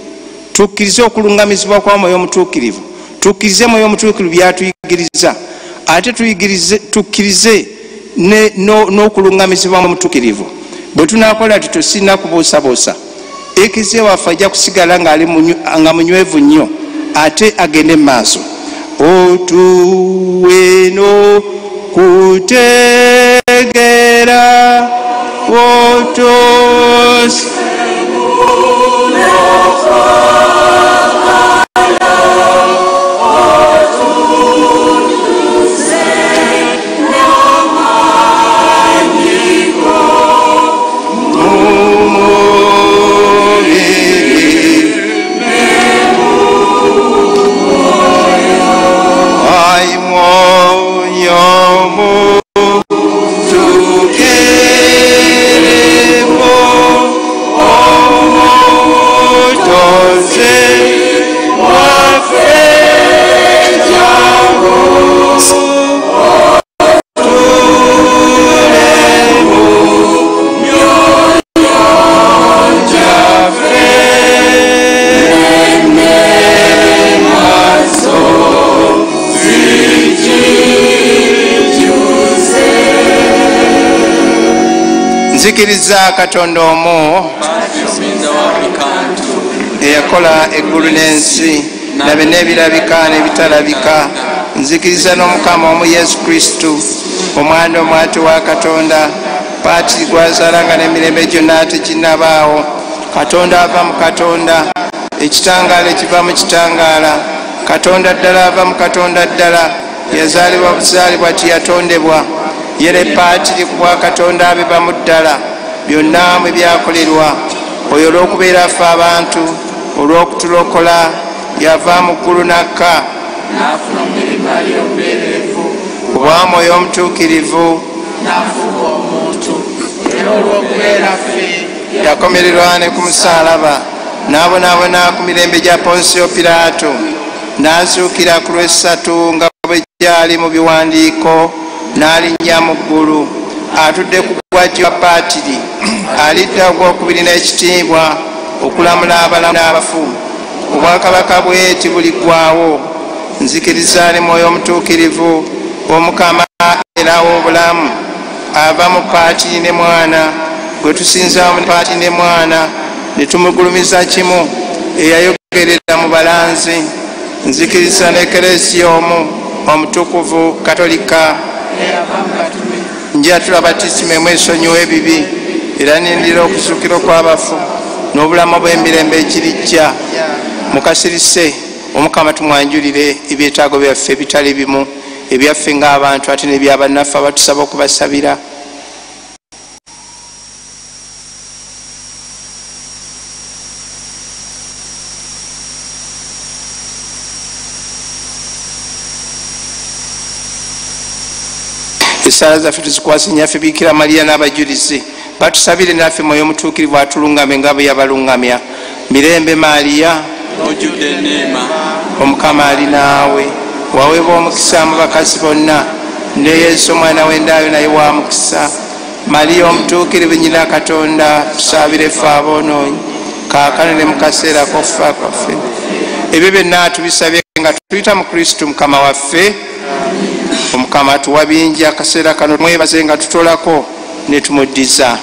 tukkirize okulungamizibwa kwa Mwoyo Omutuukirivu, tukkirize Mwoyo Omutuukirivu by'atuyigiriza, ate tukkirize n'okulungamizibwa mu Omutuukirivu. Bwe tunaakola tutusina kubuusaboosa, ekeziya waffe ajja kusigala nga munywevu nnyo, ate agende mu maaso. Otuwe n'okutegeera, nzikiriza Katonda omu eyakola eggulu n'ensi na bino ebirabika n'ebitalabika. Nzikiriza n'Omukama omu Yesu Kristo, omwana omwate wa Katonda, paatiri gwazaalanga n'emirembe gyonna teginnabaawo. Katonda ava mu Katonda, ekitangaala ekiva mu kitangaala. Katonda ddala ava mu Katonda ddala, yazaalibwa buzaalibwa tiyatondebwa. Yere paatiri ku bwa Katonda abiba mu ddala, byonna mwe byakolerwa. Oyo olw'okubeera ffe abantu, olw'okutulokola, yava mu ggulu n'akka, n'afuna omulimu alyobuleerevu ku bwa Mwoyo Omutuukirivu, n'afuuka omuntu. Era olw'okubeera ffe yakomererwa ne ku musaalaba, n'abonaabona ku mirembe gya Ponsiyo Piraato, n'azuukira ku lw'essatu nga bwe gyali mu biwandiiko, n'alinnya mu ggulu, atudde ku bwaggi bwa paatiri, alidda ogwokubiri n'ekitiibwa okulamula abalamu n'abafu. Obwakabaka bwe tibuliggwaawo. Nzikiriza ne Mwoyo Omutuukirivu, omukama era w'obulamu ava mu paati ne mwana gwe tusinza mu paati ne mwana ne tumugulumiza kimu eyayogerera mu balanzi nzikiriza n'ekeresiya omu omutukuvu katolika njatula batisima emwesonyiwa ebibi era nindira okuzuukira kw'abafu n'obulamu bw'emirembe ekirijja mukasirise omukama tumwanjulire ebyetaago byaffe ebitali bimu ebyaffe ng'abantu ate n'ebyabannaffe abatusaba okubasabira. Esala zaffe tuzikwase nnyaffe Bikira Mariya n'abajulizi batusabire naffe mwoyo omutuukirivu atulungame nga bwe yabalungamya. Mirembe Mariya ojjudde enneema omukama ali naawe waweebwa omukisa mu bakazi bonna ne Yesu omwana w'endaayo naye wa mukisa. Mariya omutuukirivu nnyina Katonda tusaabire ffe aboonoonyi kaakano ne mu kaseera k'okufa kwaffe. Ebyo byonna tubisabye nga tuyita mu Kristo mukama waffe. Omukama tuwa bingi akaseera kano mwebaze nga tutolako ne tumuddiza.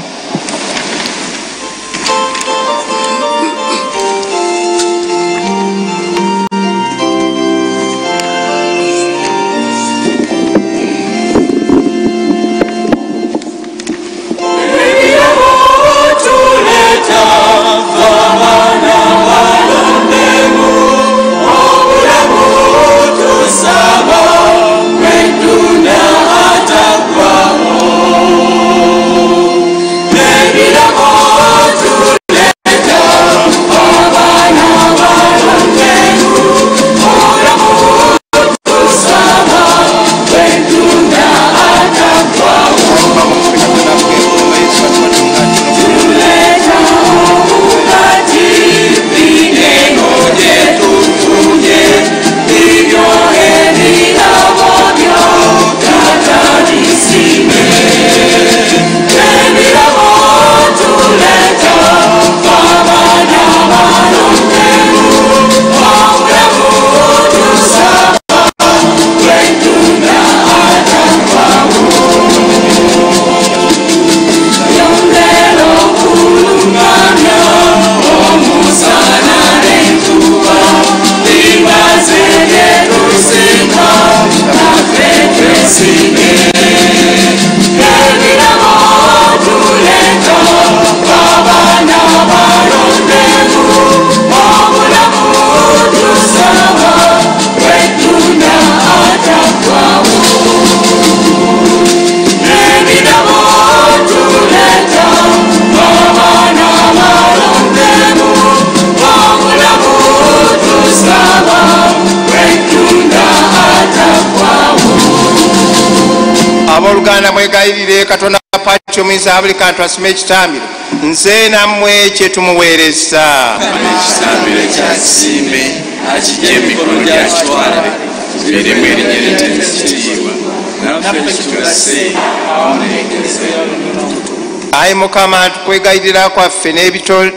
Abooluganda mwegayirire Katonda paati omuyinza buli kantu asima ekitambiro nze nammwe kye tumuweereza. ekitambiro ekyasimbe akijja emikono gyakitwala kibeeremu erinnya eritendekitiibwa naffe kitulase awamu n'egereza. Ayi Mukama tukwegayirira kwaffe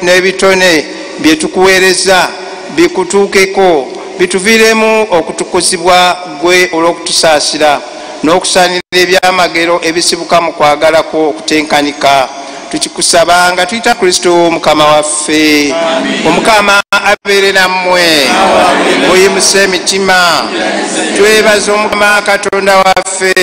n'ebitone bye tukuweereza bikutuukeko bituviiremu okutukuzibwa gwe olw'okutusaasira n'okusaanira ebyamagero ebisibuka mu kwagalako okutenkanika. Tukikusaba nga tuyita Kristo mukama waffe. Omukama abeere nammwe muyimuse emitima. Twebaza omukama Katonda waffe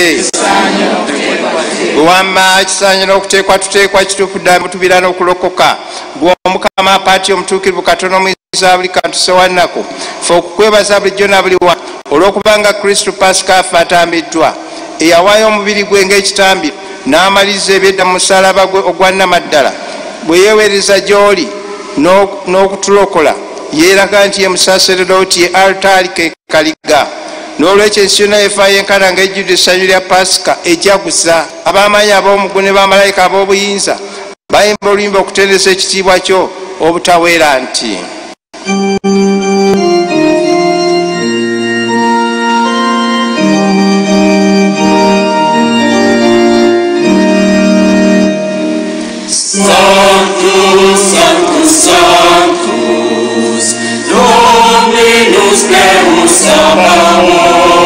wamma ekisaanira okuteekwa tuteekwa kituufu ddala mutubira n'okulokoka. Gwe omukama paati omutuukirivu Katonda omuyinza buli kantu sewannako ffe okukwebaza bulijjo na buli wa olw'okubanga Kristo Pasika affe atambiddwa eyawaayo omubiri gwe ng'ekitambiro n'amaliriza ebyedda mu musalaba gwe ogwa nnamaddala bwe yeeweereza gy'oli n'okutulokola yeeraga nti ye musaasererooti ye altaali ke kaliga. N'olwekyo ensi yonna yefaayo enkana ng'ejjudde essanyu lya Pasika ejaguza. Ab'amaanyi ab'omuggu ne bamalayika ab'obuyinza bayimba oluyimba okutendesa ekitiibwa kyo obutaweera nti Sanctus, Sanctus, Sanctus, Dominus Deus Sabaoth,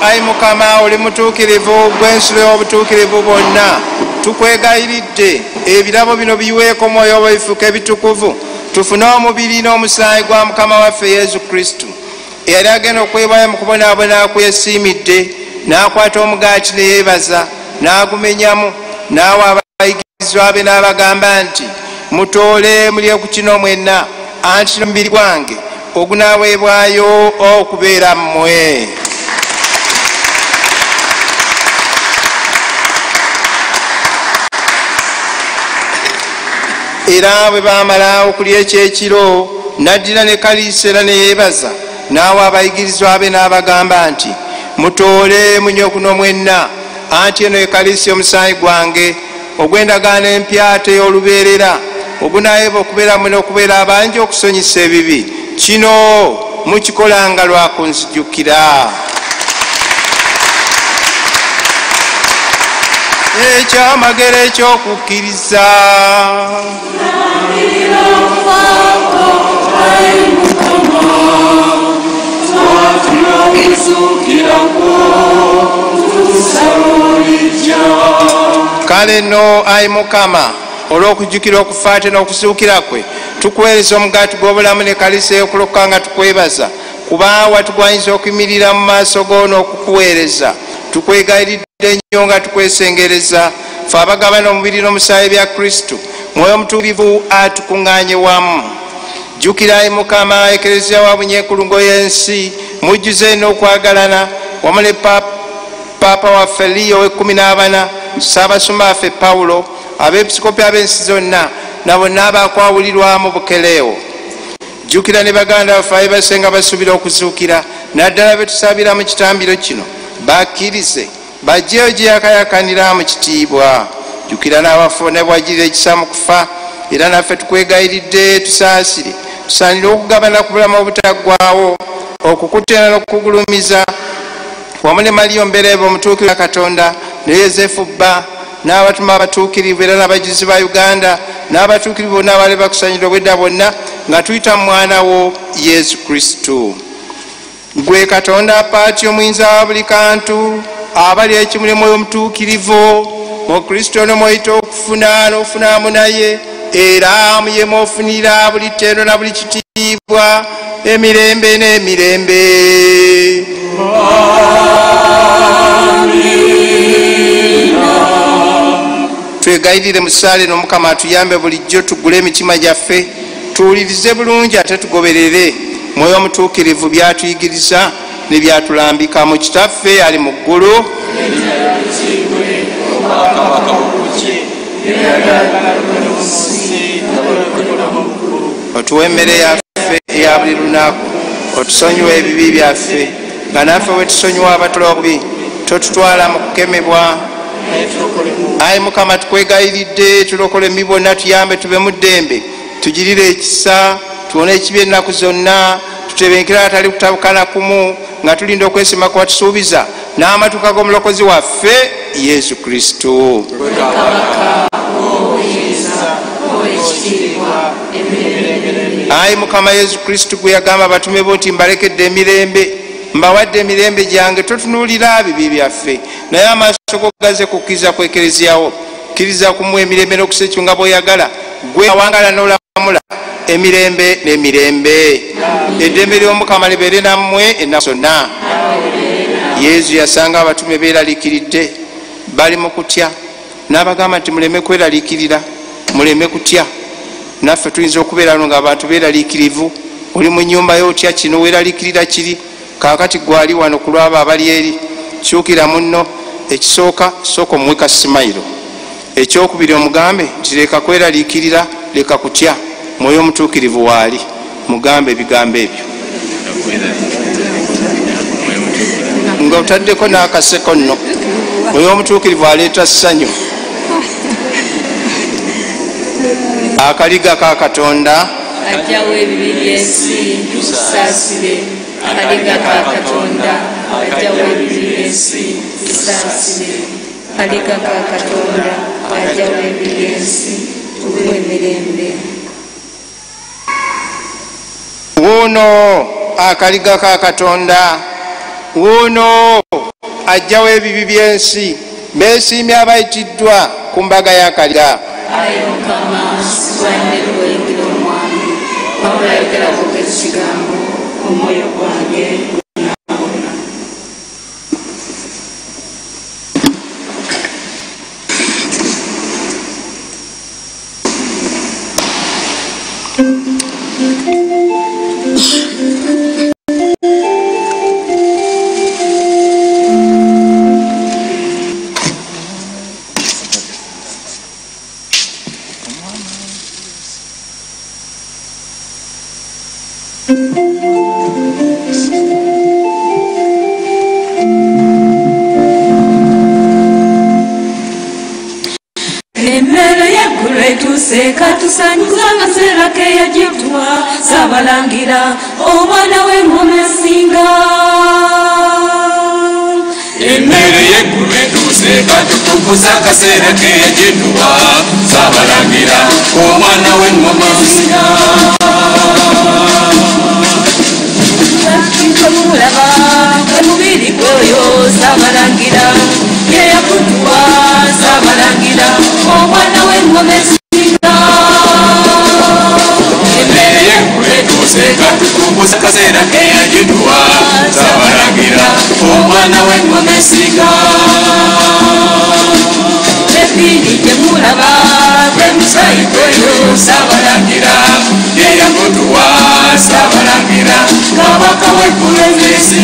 Ayi Mukama oli mutuukirivu gw'ensula y'obutuukirivu bwonna tukwegayiridde ebirabo bino biweeko mwoyo wo bifuuke bitukuvu tufune omubiri n'omusaayi gwa Mukama waffe Yesu Kristo eyali agenda okwebwayo mu kubonaabona kweyesiimidde n'akwata omugaati ne yeebaza n'agumenyamu n'awa abayigirizwa be n'abagamba nti mutoole mulye ku kino mwenna anti omubiri gwange ogunaaweebwayo okubeera mmwe. Era bwe baamala okulya ekyekiro n'addira ne kaliisa era ne yeebaza n'awa abayigirizwa be n'abagamba nti mutoole munywe kuno mwenna anti eno ekaliisa omusaayi gwange ogw'endagaano empya ate ey'olubeerera ogunaayeeba okubeera mmwe n'okubeera abangi okusonyisa ebibi kino mukikolanga lwa kunzijukira. Ekyamagero ekyokukkiriza kale nno ayi Mukama olw'okujjukira okufa ate n'okuzuukira kwe tukuweereza omugaati gw'obulamu ne kaliisa ey'okulokoka nga tukwebaza kuba watugwanyiza okuyimirira mu maaso go n'okukuweereza tukwegayiridde ennyo nga tukwesengereza ffe abagabana omubiri n'omusaayi bya Kristo mwoyo omutuukirivu atukuŋŋaanye wamu. Jjukira ayi Mukama ekereziya wa bunyeekulungo y'ensi mujjuze n'okwagalana wamu ne Paapa waffe Leo ow'e14 Ssaabasumba waffe Pawulo abeepisikoopi ab'ensi zonna na bonna abakwawulirwamu Bukeleo. Jjukira ne baganda baffe abebasenga basuubira okuzuukira naddala be tusabira mu kitambiro kino bakkirize bajjeyo gye yakayakanira mu kitiibwa. Jjukira n'abafu ne bwagirira ekisa mu kufa era naffe tukwegayiridde tusaasire tusaanire okugabana ku bulamu obutaggwaawo okukuteera n'okugulumiza wamu ne Maliyo Mbereebe omutuukirivu wa Katonda ne Yozefu bba n'abatuma abatuukirivu era n'abajulizi ba Uganda n'abatuukirivu bonna abaali bakusanyira obwedda bwonna nga tuyita mu mwana wo Yesu Kristo. Gwe Katonda apaati omuyinza wa buli kantu abali ekimuli mwoyo omutuukirivu mu Kristo n'omwoyita okufuna n'ofunamu naye era muye mwofunira buli ttendo na buli kitiibwa emirembe n'emirembe. Twegayirire mu ssaala n'Omukama atuyambe bulijjo tuggule emitima gyaffe tuwulirize bulungi ate tugoberere mwoyo omutuukirivu byatuyigiriza ne byatulambika mu Kitaffe ali mu ggulu. otuwe emmere yaffe eya buli lunaku, otusonyiwe ebibi byaffe nga naffe bwe tusonyiwa abatulobi, totutwala mu kukemebwa. Ayi Mukama, tukwegayiridde tulokole embi bonna, tuyambe tube mu ddembe, tugirire ekisa, tuwone ekibi ennaku zonna, tutebenkera atali kutabukana kumu, nga tulinda okwesiima kwa tusuubiza n'amatuka g'omulokozi waffe Yesu Kristo. Ayi Mukama Yesu Kristo, gwe yagamba abatume bo nti mbalekedde emirembe, mbawadde emirembe gyange, totunuulira bibi byaffe, naye amaaso go gaze kukkiriza kwekereziyawo. Kkiriza kumuwa emirembe n'okusekyunga bw'oyagala, gwe awangala n'olamula emirembe n'emirembe. Eddembe ly'Omukama libeere nammwe ennaku zonna. Yesu yasanga abatume beeraliikiridde, bali mu kutya, n'abagamba nti muleme kweraliikirira, muleme kutya. Naffe tuyinza okubeera nga abantu beeraliikirivu, oli mu nnyumba y'otya kino weeraliikirira kiri, kaakati gwali wano ku lwabo abali eri. Kyukira munno, ekisooka sooka omuwe ka simayiro, ekyokubiri omugambe nti leka kweraliikirira, leka kutya, mwoyo omutuukirivu waali, mugambe ebigambo ebyo nga otaddeko n'akaseko nno. Mwoyo omutuukirivu aleeta ssanyu. Akaliga ka Katonda ajjawo ebibi by'ensi tusaasire. Akaliga ka Katonda ajjawo ebibi by'ensi tusaasire. Akaliga ka Katonda ajjawo ebibi by'ensi tuwe emirembe. Wuuno akaliga ka Katonda, wuuno ajjawo ebibi by'ensi. Beesiimye abayitiddwa ku mbaga y'akaliga. Ayi Mukama, sikwanye lw'oyingira omwami, wabula yogerako ekigambo, omwoyo gwange gunaabona. Emmere y'eggulu etuuse katusanyuza akaseera ke yagituwa Saabalangira omwana w'engoma esinga. Emmere y'eggulu etuuse katukukuza akaseera ke yagituwa Saabalangira omwana w'engoma esinga. Mulaba emubiri gwoyo Saabalangira ye yakutuwa Saabalangira omwana w'engoma esinga. Emmere y'eggulu etuuse katukukuza akaseera ke yagituwa Saabalangira omwana w'engoma esinga. Ebiri gye mulaba gwe musaayi gwoyo Saabalangira ye yakutuwa Saabalangira kabaka w'eggulu n'ensi.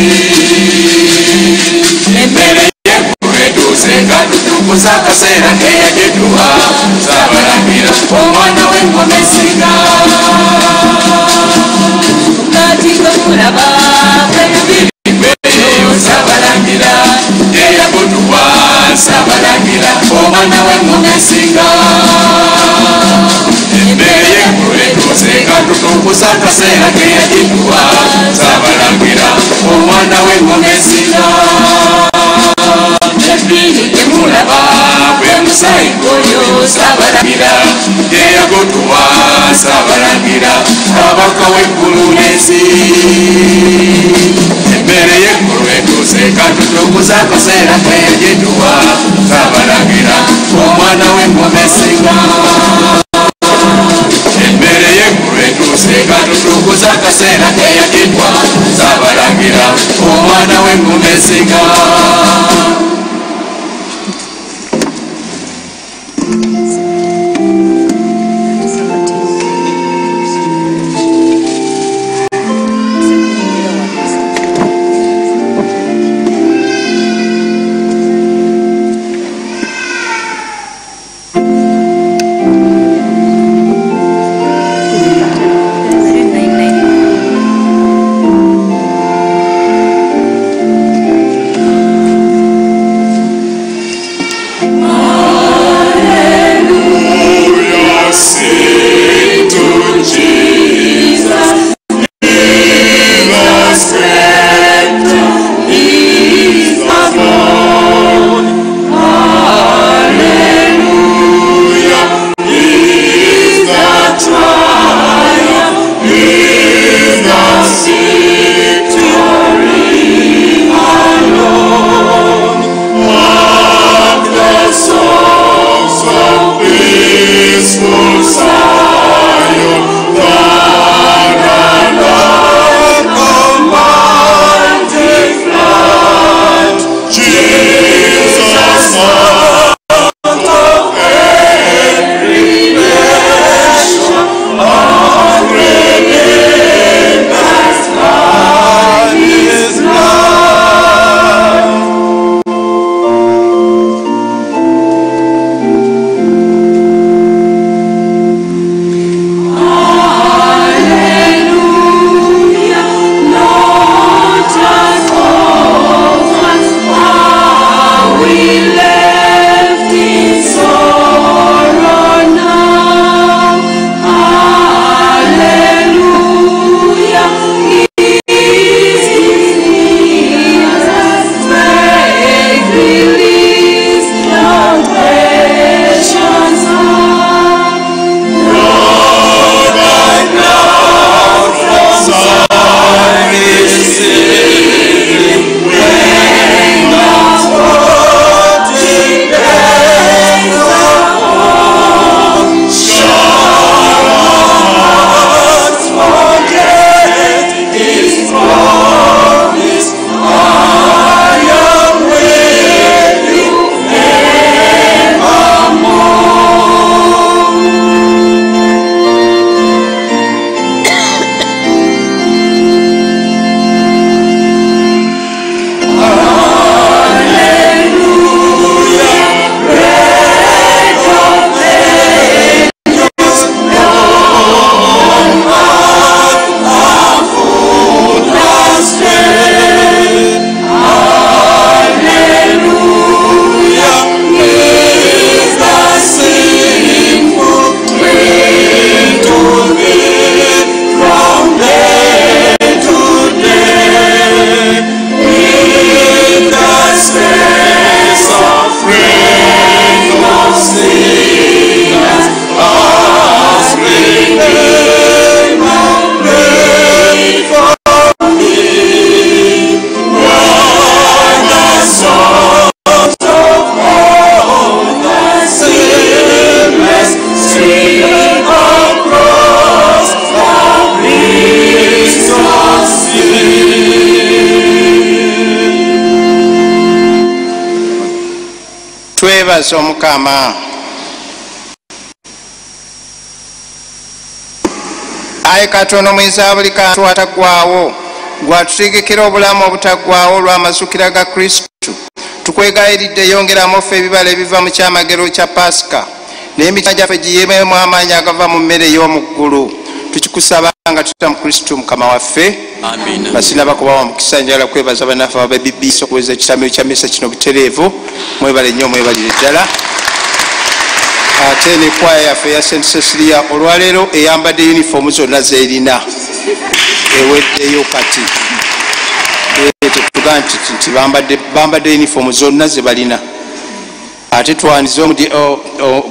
Emmere y'eggulu etuuse katukukuza akaseera ke yagituwa Saabalangira omwana w'engoma esinga. kati gwe mulaba Ebiri gweyo Saabalangira ye yakutuwa Saabalangira omwana w'engoma esinga. Emmere y'eggulu etuuse katukukuza akaseera ke yagituwa Saabalangira omwana w'engoma esinga. Ebiri gye mulaba gwe musaayi gwoyo Saabalangira ye yakutuwa Saabalangira kabaka w'eggulu n'ensi. Emmere y'eggulu etuuse katukukuza akaseera ke yagituwa Saabalangira omwana w'engoma esinga. Emmere y'eggulu etuuse katukukuza akaseera ke yagituwa Saabalangira omwana w'engoma esinga. Hallelujah, sing to Jesus. Jesus greater is the Lord. Hallelujah, is the triumph, is the victory alone. Hark the songs of peaceful Zion, that alone commanding flight. Jesus, Son of every nation, of redeemer's blood is blood. Hallelujah, not as orphans are we left in sorrow now. Hallelujah, is Jesus great release, salvation's arm. Lord, right now from Zion is singing, when God's floating days are home, shall our hearts forget His promise? I am with you twebaza Omukama. Ayi Katonda mwenza buli kantu ataggwaawo, gwatutegekera obulamu obutaggwaawo olw'amazukira ga Kristo. Tukwegayiridde yongeramu ffe ebibala ebiva mu kyamagero kya Pasika n'emitima gyaffe giyeememu amaanyi agava mu mmere ey'omu ggulu. Tukikusaba nga tuta mu Kristo Mukama waffe. Amina. Basina bakubawa mukisa, njagala kwebaza bannaffe aba BBC okuweza ekitamiro kya mmisa kino butereevu. Mwebale nnyo, mwebalire ddala. Ate ne kwaya yaffe ya St. Cecilia olwaleero eyambadde yunifoomu zonna z'erina eweddeyo kati. Tetuga nti bambadde yunifoomu zonna ze balina. Ate twandize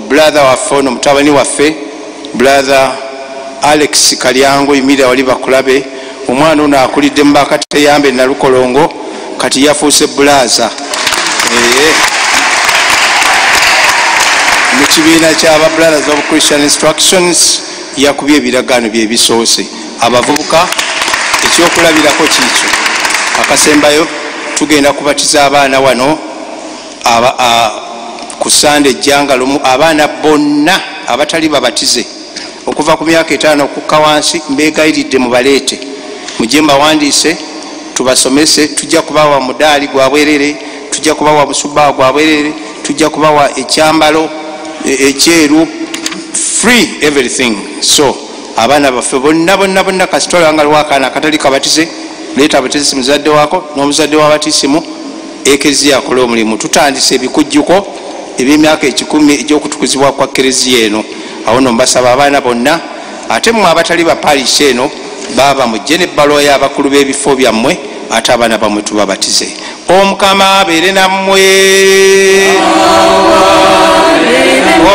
brother waffe ono mutabani waffe brother Alex Kalyango Imira wali bakulabe, omwana ono akulidde mu bakateyambe Nalukolongo, kati yafuuse bulaza mu kibiina ky'aba Brothers of Christian Instructions. Yakubye ebiragaano bye bisoose abavubuka. Ekyokulabirako kiikyo. Akasembayo tugenda kubatiza abaana wano ku Sande ejjangalo, abaana bonna abatali babatize okuva ku myaka 5 okukka wansi. Mbeegayiridde mubaleete, mujje mbawandiise tubasomese. Tujja kubawa mudaali gwa bwerere, tujja kubawa musubaawa gwa bwerere, tujja kubawa ekyambalo ekyeru, free everything. So abaana baffe bonna kasitola nga lwakaana akatali kabatize, leeta abatizisi muzadde waako n'omuzadde w'abatisimu, ekereziya akola omulimu. Tutandise ebikujjuko ebyemyaka 10 egy'okutukuzibwa kwa kereziya eno. Awo no mbasaba abaana bonna ate mmwe abatali ba parish eno baba mujje n'ebbaluwa y'abakulu b'ebifo byammwe ate abaana bammwe tubabatize. Omukama abeere nammwe.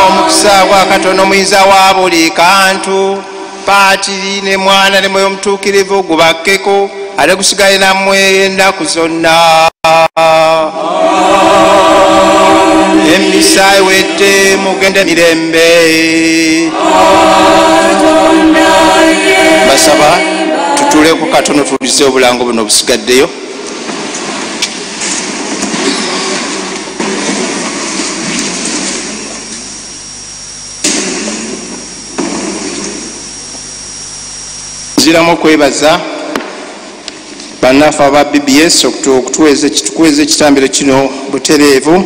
Omukisa gwa Katonda omuyinza wa buli kantu Paatiri ne Mwana ne Mwoyo Omutuukirivu gubakkeko ate gusigale nammwe ennaku zonna. Emisa ewedde mugende mirembe. Basaba tutuuleko katono tulize obulango buno busigaddeyo. Nziramu okwebaza bannaffe aba BBS okutuweeza ekitambiro kino butereevu.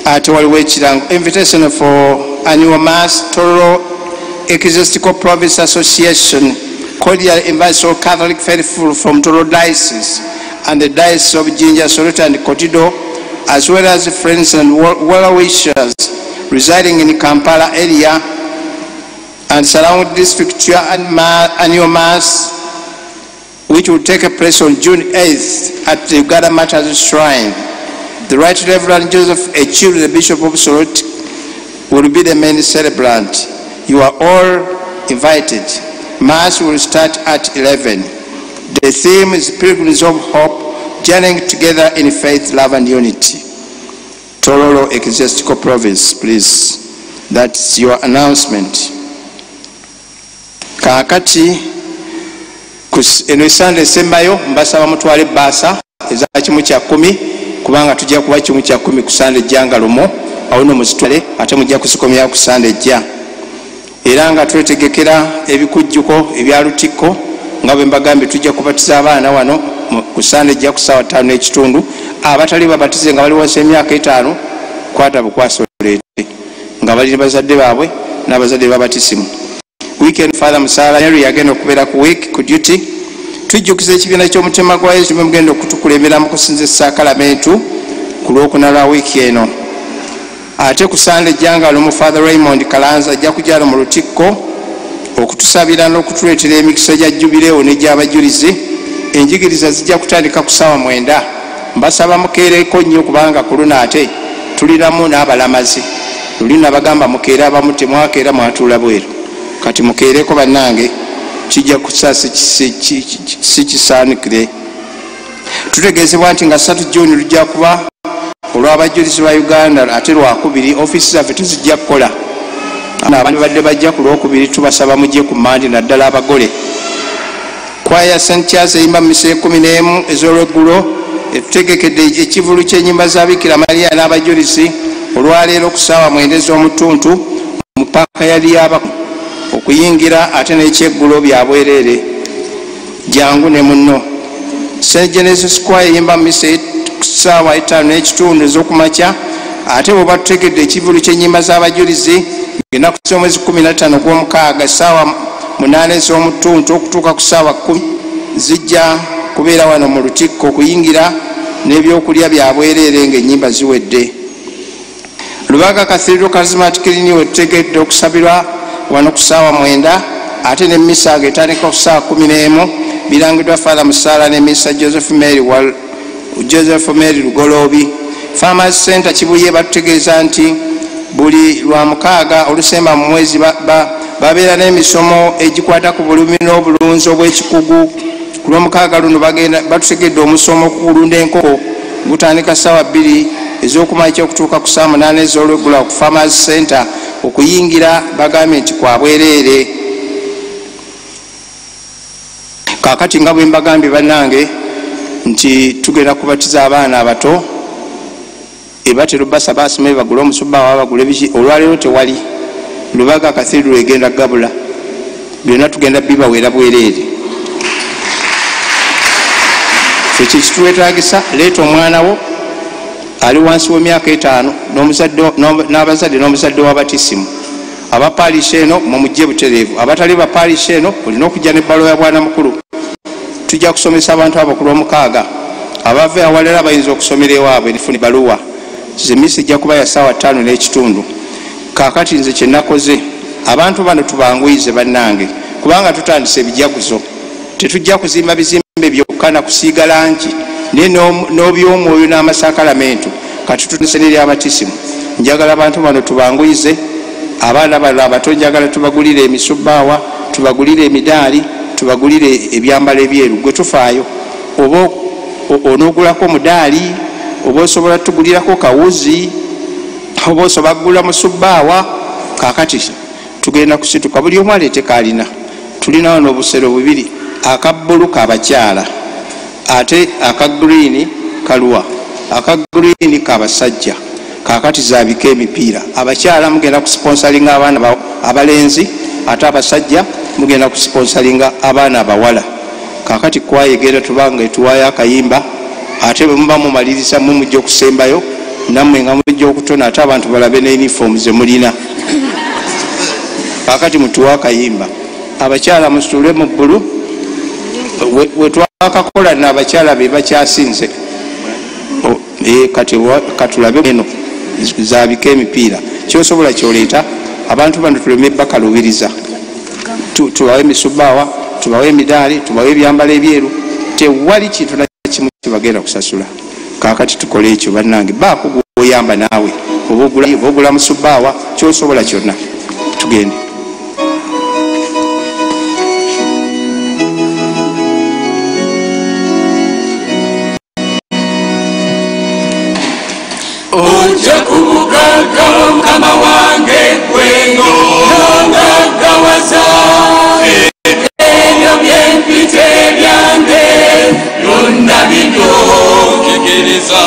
Ate waliwo ekirango invitation for annual mass Tororo Ecclesiastical Province Association cordially invites all Catholic faithful from Tororo Diocese and the Diocese of Jinja, Sorota and Kotido, as well as friends and well-wishers residing in the Kampala area and surrounding district to annual mass, which will take place on June 8th at the Uganda Matters Shrine. The Right Reverend Joseph Echiru, the Bishop of Sorot, will be the main celebrant. You are all invited. Mass will start at 11. The theme is Pilgrims of Hope, journeying together in faith, love and unity. Tororo Ecclesiastical Province, please. That's your announcement. Kakati eno esande esembayo mbasaba mutwale basa eza kimu kya 10 kubanga tujja kuba kimu kya 10 ku sande jangalumo awo no muzitwale ate mujja kusikomya ku sande jja era nga twetegekera ebikujjuko ebya Lutikko nga bwe mbagambe tujja kubatiza abaana wano ku sande jja ku sawa 5:30 abatali babatize nga bali wansi emyaka 5 kwata bukwasolete nga bali bazadde baabwe n'abazadde babatisimu. Weekend Father Musala Henry agenda okubeera ku week ku duty. Tujjukiza ekibiina ky'omutima gwa Yesu mugenda okutukulembera mu kusinza sakramento ku lwokuna lwa wiiki eno. Ate ku Sande jjangalo mu Father Raymond Kalanza ajja kujala mu Lutikko okutusabira n'okutuleetera emikisa gya Jubileo n'egy'abajulizi. Enjigiriza zijja kutandika ku ssaawa 9. Mbasaba mukeereko nnyo kubanga ku luno ate tulinamu n'abalamazi. Lulina bagamba mukeere abamu temwakeera mwatuula bweru. Kati mukeereko bannange kijja kussa si kisaanikire. Tutegeezebwa nti nga 3 June lujja kuba olw'abajulizi ba Uganda ate lwakubiri ofiisi zaffe tezijja kukola. Abantu badde bajja ku lwokubiri tubasaba mujje ku Mandi naddala abagole. Kwaya St. Charles eyimba mu misa 11 ez'olweggulo etutegekedde ekivulu ky'ennyimba za Bikira Maria n'abajulizi olwaleero ku ssaawa 9 ez'omutuntu mu paaka yali yaba okuyingira ate n'ekyeggulo bya bwereere jangu ne munno. St. Genesis Choir eyimba mu misa ku ssaawa 5:30 ez'okumakya ate bwe batutegedde ekivulu ky'ennyimba z'abajulizi ng'ennaku z'omwezi 15 gw'omukaaga ssaawa 8 ez'omutuntu okutuuka ku ssaawa 10 zijja kubeera wano mu Lutikko okuyingira n'ebyokulya bya bwereere ng'ennyimba ziwedde. Lubaga Cathedral Charismatic Renewal etutegedde okusabirwa wano ku ssaawa 9 ate ne misa ng'etandika ku ssaawa 11 birangiddwa Father Musala ne Mr. Joseph Mary Lugoloobi. Farmers Center Kibuye batutegeeza nti buli lwamukaaga olusemba mu mwezi babeera n'emisomo egikwata ku bulumi n'obulunzi obw'ekikugu. Ku lwomukaaga luno batutegedde omusomo ku kulunda enkoko gutandika ssaawa 2 ez'okumakya okutuuka ku ssaawa 8 ez'olweggulo ku Farmers Center okuyingira bagambye nti kwa bwereere. Kaakati nga bwe mbagambye bannange nti tugenda kubatiza abaana abato ebatero basaba asome bagule omusumba wa bagule biki olwaleero tewali. Lubaga Cathedral egenda gabula byonna tugenda bibaweera bwereere. Ekyo kitwetaagisa leeta omwana wo ali wansi w'emyaka 5 n'abazadde n'omuzadde w'abatisimu. Aba parish eno mumujje butereevu. Abatali ba parish eno olina okujja n'ebbaluwa ya bwana mukulu. Tujja kusomesa abantu abo ku lw'omukaaga. Abava awalala bayinza okusomera ewaabwe nifuna baluwa zemisi ejja kuba ya ssaawa 5:30. Kaakati nze kye nakoze, abantu bano tubanguyize bannange, kubanga tutandise ebijaguzo. Tetujja kuzimba bizimbe byokka na kusiiga langi n'obyomwoyo n'amasakalamento kati tutuseneri abatisimu. Njagala abantu bano tubanguyize, abaana bano abato njagala tubagulire emisubbaawa, tubagulire emidaali, tubagulire ebyambalo ebyeru. Gwe tufaayo oba onoogulako omudaali, oba osobola tugulirako kawuzi, oba osobola kugula musubbaawa. Kaakati tugenda kusituka, buli omu aleete kaalina. Tulina wano obusero bubiri, aka bbulu kabakyala ate aka green kaluwa, aka green kabasajja. Kaakati zaabika emipiira. Abakyala mugenda kusponsoringa abaana abalenzi, ate abasajja mugenda kusponsoringa abaana abawala. Kaakati kwayegera tubanga etuwaayo akayimba, ate bwe muba mumaliriza mujja okusembayo nammwe nga mujja okutona, ate abantu balabe ne uniform ze mulina. Kaakati mutuwa akayimba, abakyala musitule mu bbulu. We twakakola n'abakyala be bakyasinze. Kati katulabe eno zaabika emipiira. Kyosobola kyoleeta, abantu bano tuleme bakalubiriza. Tubawe emisubbaawa, tubawe emidaali, tubawe ebyambalo ebyeru. Tewali kintu na kimu kibagenda kusasula. Kaakati tukole ekyo bannange, baako gwoyamba naawe. Oba ogula musubbaawa, kyosobola kyonna. Tugende. Ojja kubugaga mukama wange gweno nogagawaza ebyo byempite byange byonna bino kikiriza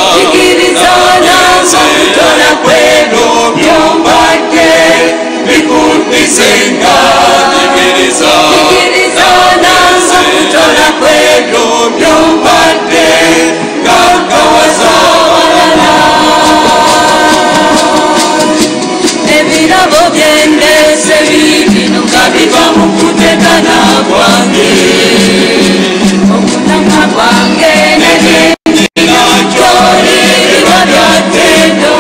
nanza kutola kwebyo byompadde bikumpizenga kikiriza nanza kutola kwebyo byompadde gagawaza ebirabo byendese bibino nga biva mu kutegana kwange, okunama kwange nebyenjoliriba byatendo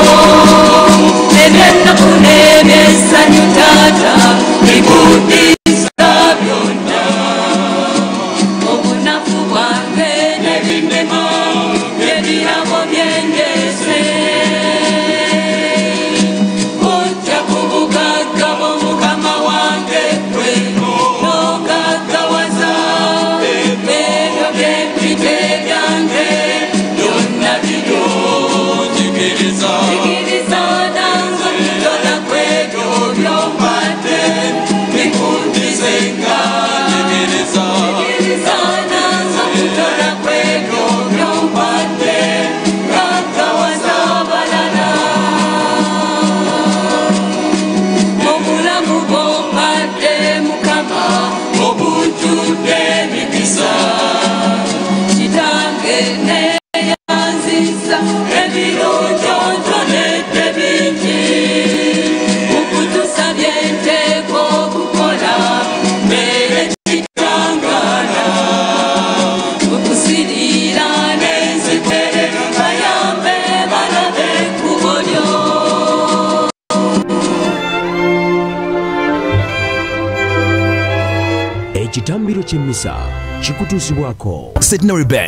ebyennaku n'ebyesanyu taata bikudisa byonna, obunafu bwange nebinema byebirabo byendese. Ekitambiro ky'emmisa kikutuusibwako Centenary Bank